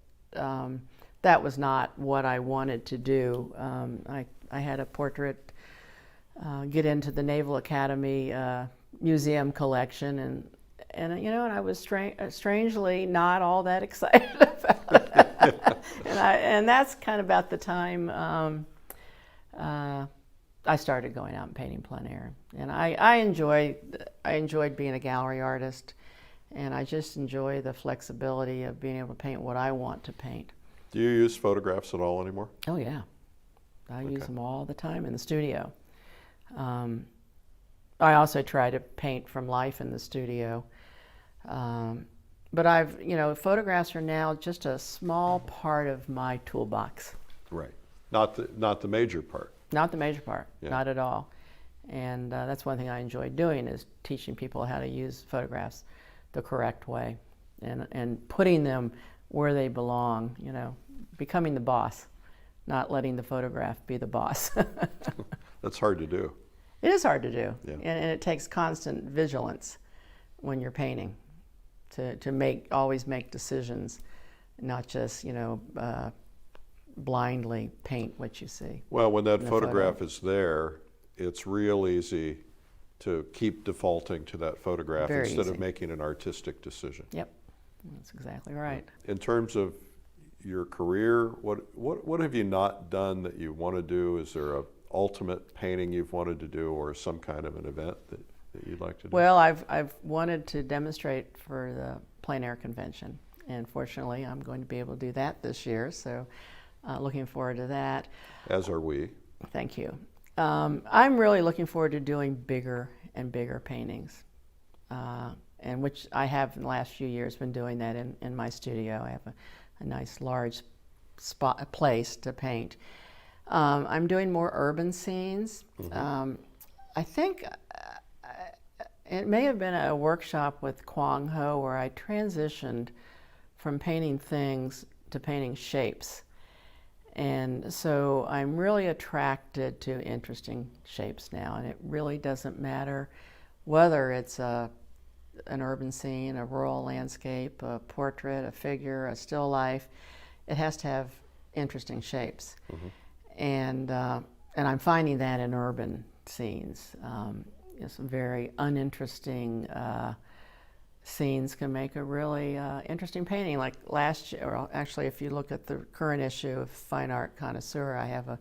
that was not what I wanted to do. I had a portrait get into the Naval Academy museum collection, and I was strangely not all that excited about it. And that's kind of about the time I started going out and painting plein air. And I enjoyed being a gallery artist, and I just enjoy the flexibility of being able to paint what I want to paint. Do you use photographs at all anymore? Oh yeah, I use them all the time in the studio. I also try to paint from life in the studio. But photographs are now just a small part of my toolbox. Right. Not the major part. Not the major part, Yeah. not at all. And that's one thing I enjoy doing, is teaching people how to use photographs the correct way and putting them where they belong, becoming the boss, not letting the photograph be the boss. That's hard to do. It is hard to do, Yeah. and it takes constant vigilance when you're painting to always make decisions, not just blindly paint what you see. Well, when that in the photograph photo. is there, it's real easy to keep defaulting to that photograph Very instead easy. of making an artistic decision. Yep, that's exactly right. In terms of your career, what have you not done that you want to do? Is there a ultimate painting you've wanted to do, or some kind of an event that you'd like to do? Well, I've wanted to demonstrate for the plein air convention, and fortunately I'm going to be able to do that this year, so looking forward to that. As are we. Thank you. I'm really looking forward to doing bigger and bigger paintings, and which I have in the last few years been doing that in my studio. I have a nice large place to paint. I'm doing more urban scenes. Mm-hmm. I think it may have been a workshop with Kwang Ho where I transitioned from painting things to painting shapes. And so I'm really attracted to interesting shapes now, and it really doesn't matter whether it's an urban scene, a rural landscape, a portrait, a figure, a still life. It has to have interesting shapes. Mm-hmm. And I'm finding that in urban scenes. Some very uninteresting scenes can make a really interesting painting. Like last year, or actually if you look at the current issue of Fine Art Connoisseur, I have a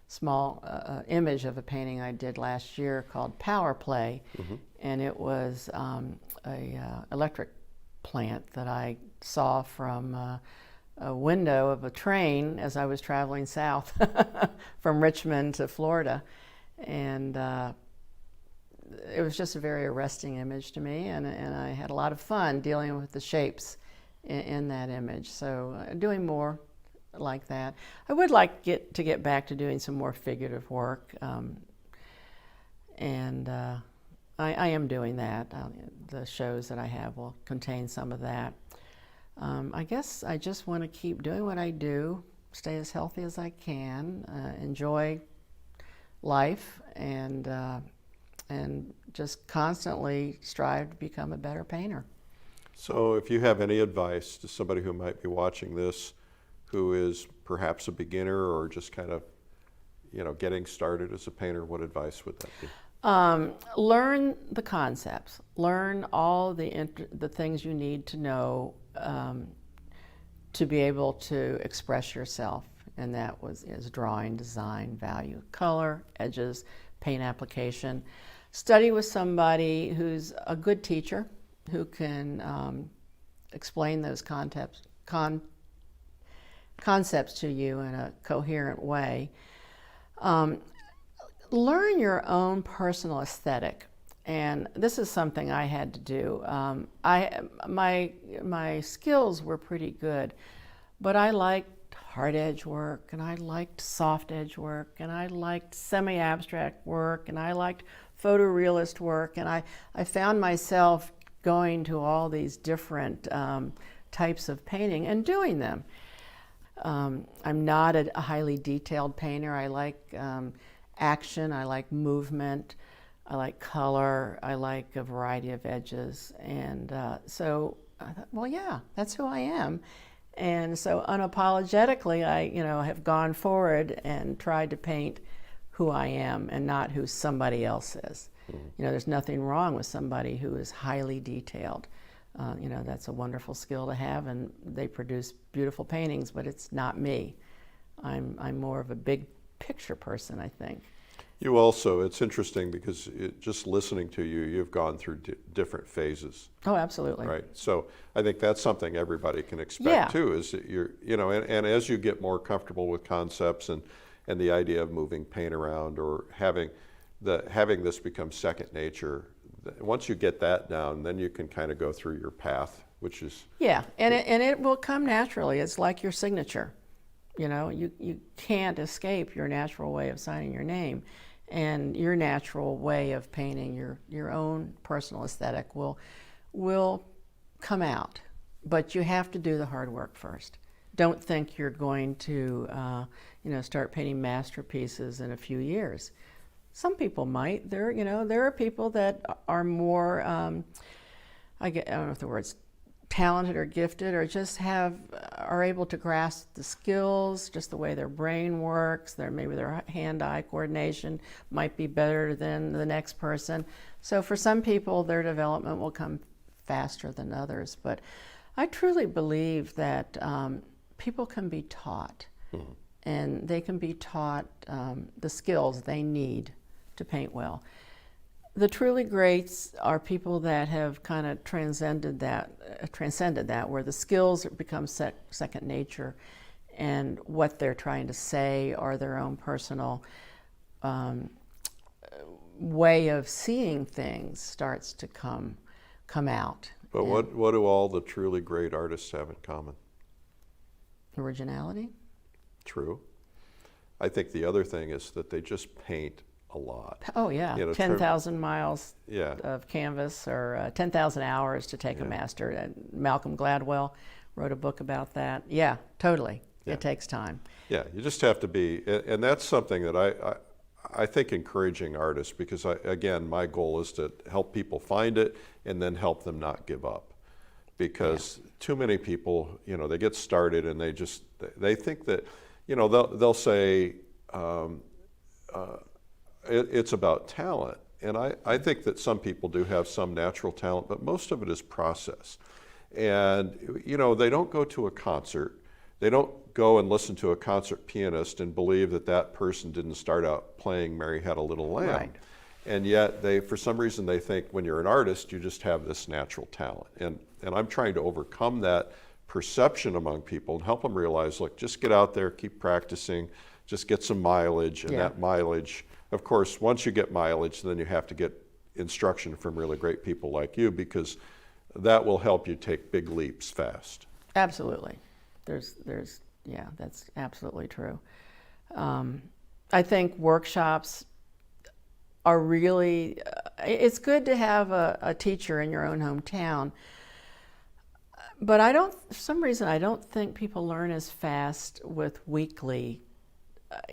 small image of a painting I did last year called Power Play. Mm-hmm. And it was a electric plant that I saw from a window of a train as I was traveling south from Richmond to Florida. And it was just a very arresting image to me, and I had a lot of fun dealing with the shapes in that image. So doing more like that. I would like to get back to doing some more figurative work, and I am doing that. The shows that I have will contain some of that. I guess I just want to keep doing what I do, stay as healthy as I can, enjoy life, and just constantly strive to become a better painter. So if you have any advice to somebody who might be watching this, who is perhaps a beginner or just kind of, getting started as a painter, what advice would that be? Learn the concepts. Learn all the things you need to know to be able to express yourself. And that is drawing, design, value, color, edges, paint application. Study with somebody who's a good teacher, who can explain those concepts to you in a coherent way. Learn your own personal aesthetic, and this is something I had to do. My skills were pretty good, but I liked hard edge work, and I liked soft edge work, and I liked semi-abstract work, and I liked photorealist work, and I found myself going to all these different types of painting and doing them. I'm not a highly detailed painter. I like action, I like movement, I like color, I like a variety of edges, and so I thought, well, yeah, that's who I am. And so unapologetically, I have gone forward and tried to paint who I am and not who somebody else is. Mm-hmm. There's nothing wrong with somebody who is highly detailed. That's a wonderful skill to have, and they produce beautiful paintings, but it's not me. I'm more of a big picture person, I think. You also, it's interesting because just listening to you, you've gone through different phases. Oh, absolutely. Right. So I think that's something everybody can expect Yeah. too, is that and as you get more comfortable with concepts and the idea of moving paint around or having this become second nature, once you get that down, then you can kind of go through your path, which is... Yeah, and it will come naturally. It's like your signature. You can't escape your natural way of signing your name, and your natural way of painting your own personal aesthetic will come out. But you have to do the hard work first. Don't think you're going to start painting masterpieces in a few years. Some people might. There are people that are more I don't know if the word's talented or gifted, or just are able to grasp the skills, just the way their brain works. Maybe their hand-eye coordination might be better than the next person. So for some people, their development will come faster than others. But I truly believe that people can be taught, and they can be taught the skills they need to paint well. The truly greats are people that have kind of transcended that, where the skills become second nature, and what they're trying to say or their own personal way of seeing things starts to come out. But what do all the truly great artists have in common? Originality. True. I think the other thing is that they just paint a lot. Oh yeah, 10,000 miles Yeah. of canvas, or 10,000 hours to take a master. Malcolm Gladwell wrote a book about that. Yeah, totally. Yeah. It takes time. Yeah, you just have to be, and that's something that I think encouraging artists, because again, my goal is to help people find it and then help them not give up. Because too many people, they get started and they think that, they'll say, it's about talent. And I think that some people do have some natural talent, but most of it is process. And, they don't go to a concert. They don't go and listen to a concert pianist and believe that person didn't start out playing Mary Had a Little Lamb. Right. And yet for some reason, they think when you're an artist, you just have this natural talent. And I'm trying to overcome that perception among people and help them realize, look, just get out there, keep practicing, just get some mileage, and that mileage, of course, once you get mileage, then you have to get instruction from really great people like you, because that will help you take big leaps fast. Absolutely. That's absolutely true. I think workshops are really, it's good to have a teacher in your own hometown, but for some reason, I don't think people learn as fast with weekly.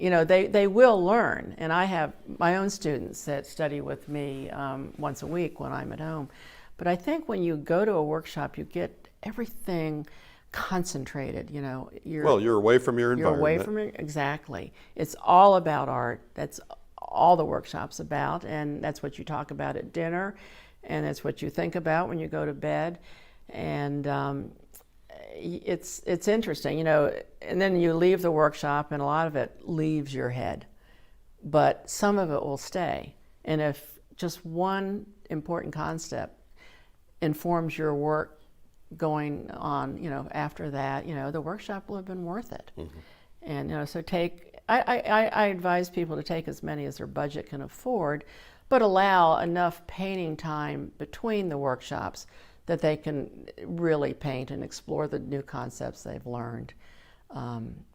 They will learn, and I have my own students that study with me once a week when I'm at home. But I think when you go to a workshop, you get everything concentrated. You're away from your environment. You're away from it, exactly. It's all about art. That's all the workshop's about, and that's what you talk about at dinner, and that's what you think about when you go to bed. And it's interesting, and then you leave the workshop and a lot of it leaves your head, but some of it will stay. And if just one important concept informs your work going on, after that, the workshop will have been worth it. Mm-hmm. And, so I advise people to take as many as their budget can afford, but allow enough painting time between the workshops that they can really paint and explore the new concepts they've learned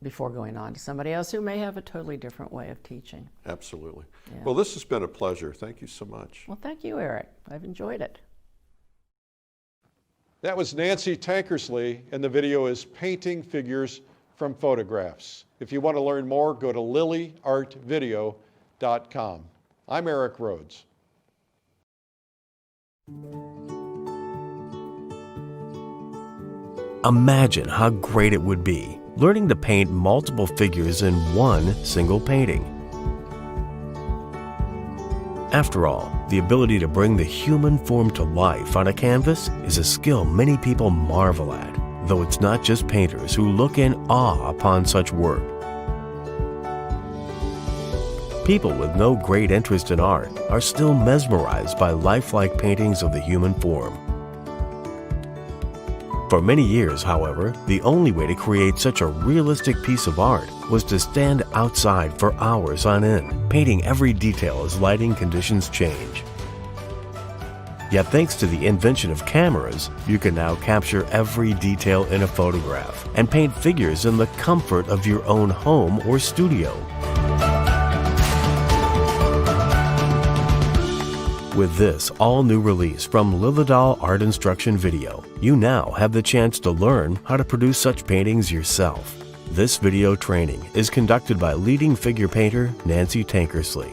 before going on to somebody else who may have a totally different way of teaching. Absolutely. Yeah. Well, this has been a pleasure. Thank you so much. Well, thank you, Eric. I've enjoyed it. That was Nancy Tankersley, and the video is Painting Figures from Photographs. If you want to learn more, go to lilyartvideo.com. I'm Eric Rhodes. Imagine how great it would be learning to paint multiple figures in one single painting. After all, the ability to bring the human form to life on a canvas is a skill many people marvel at, though it's not just painters who look in awe upon such work. People with no great interest in art are still mesmerized by lifelike paintings of the human form. For many years, however, the only way to create such a realistic piece of art was to stand outside for hours on end, painting every detail as lighting conditions change. Yet thanks to the invention of cameras, you can now capture every detail in a photograph and paint figures in the comfort of your own home or studio. With this all-new release from Lilladal Art Instruction Video, you now have the chance to learn how to produce such paintings yourself. This video training is conducted by leading figure painter Nancy Tankersley.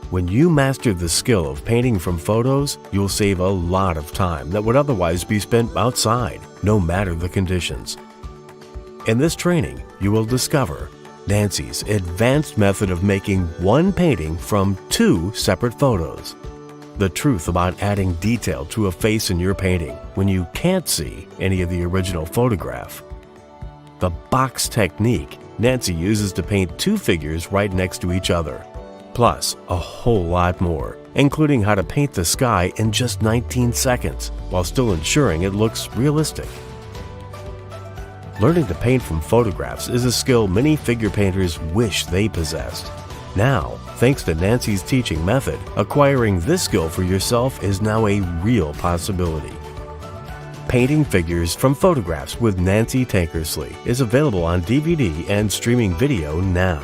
When you master the skill of painting from photos, you'll save a lot of time that would otherwise be spent outside, no matter the conditions. In this training, you will discover Nancy's advanced method of making one painting from 2 separate photos. The truth about adding detail to a face in your painting when you can't see any of the original photograph. The box technique Nancy uses to paint 2 figures right next to each other. Plus, a whole lot more, including how to paint the sky in just 19 seconds while still ensuring it looks realistic. Learning to paint from photographs is a skill many figure painters wish they possessed. Now, thanks to Nancy's teaching method, acquiring this skill for yourself is now a real possibility. Painting Figures from Photographs with Nancy Tankersley is available on DVD and streaming video now.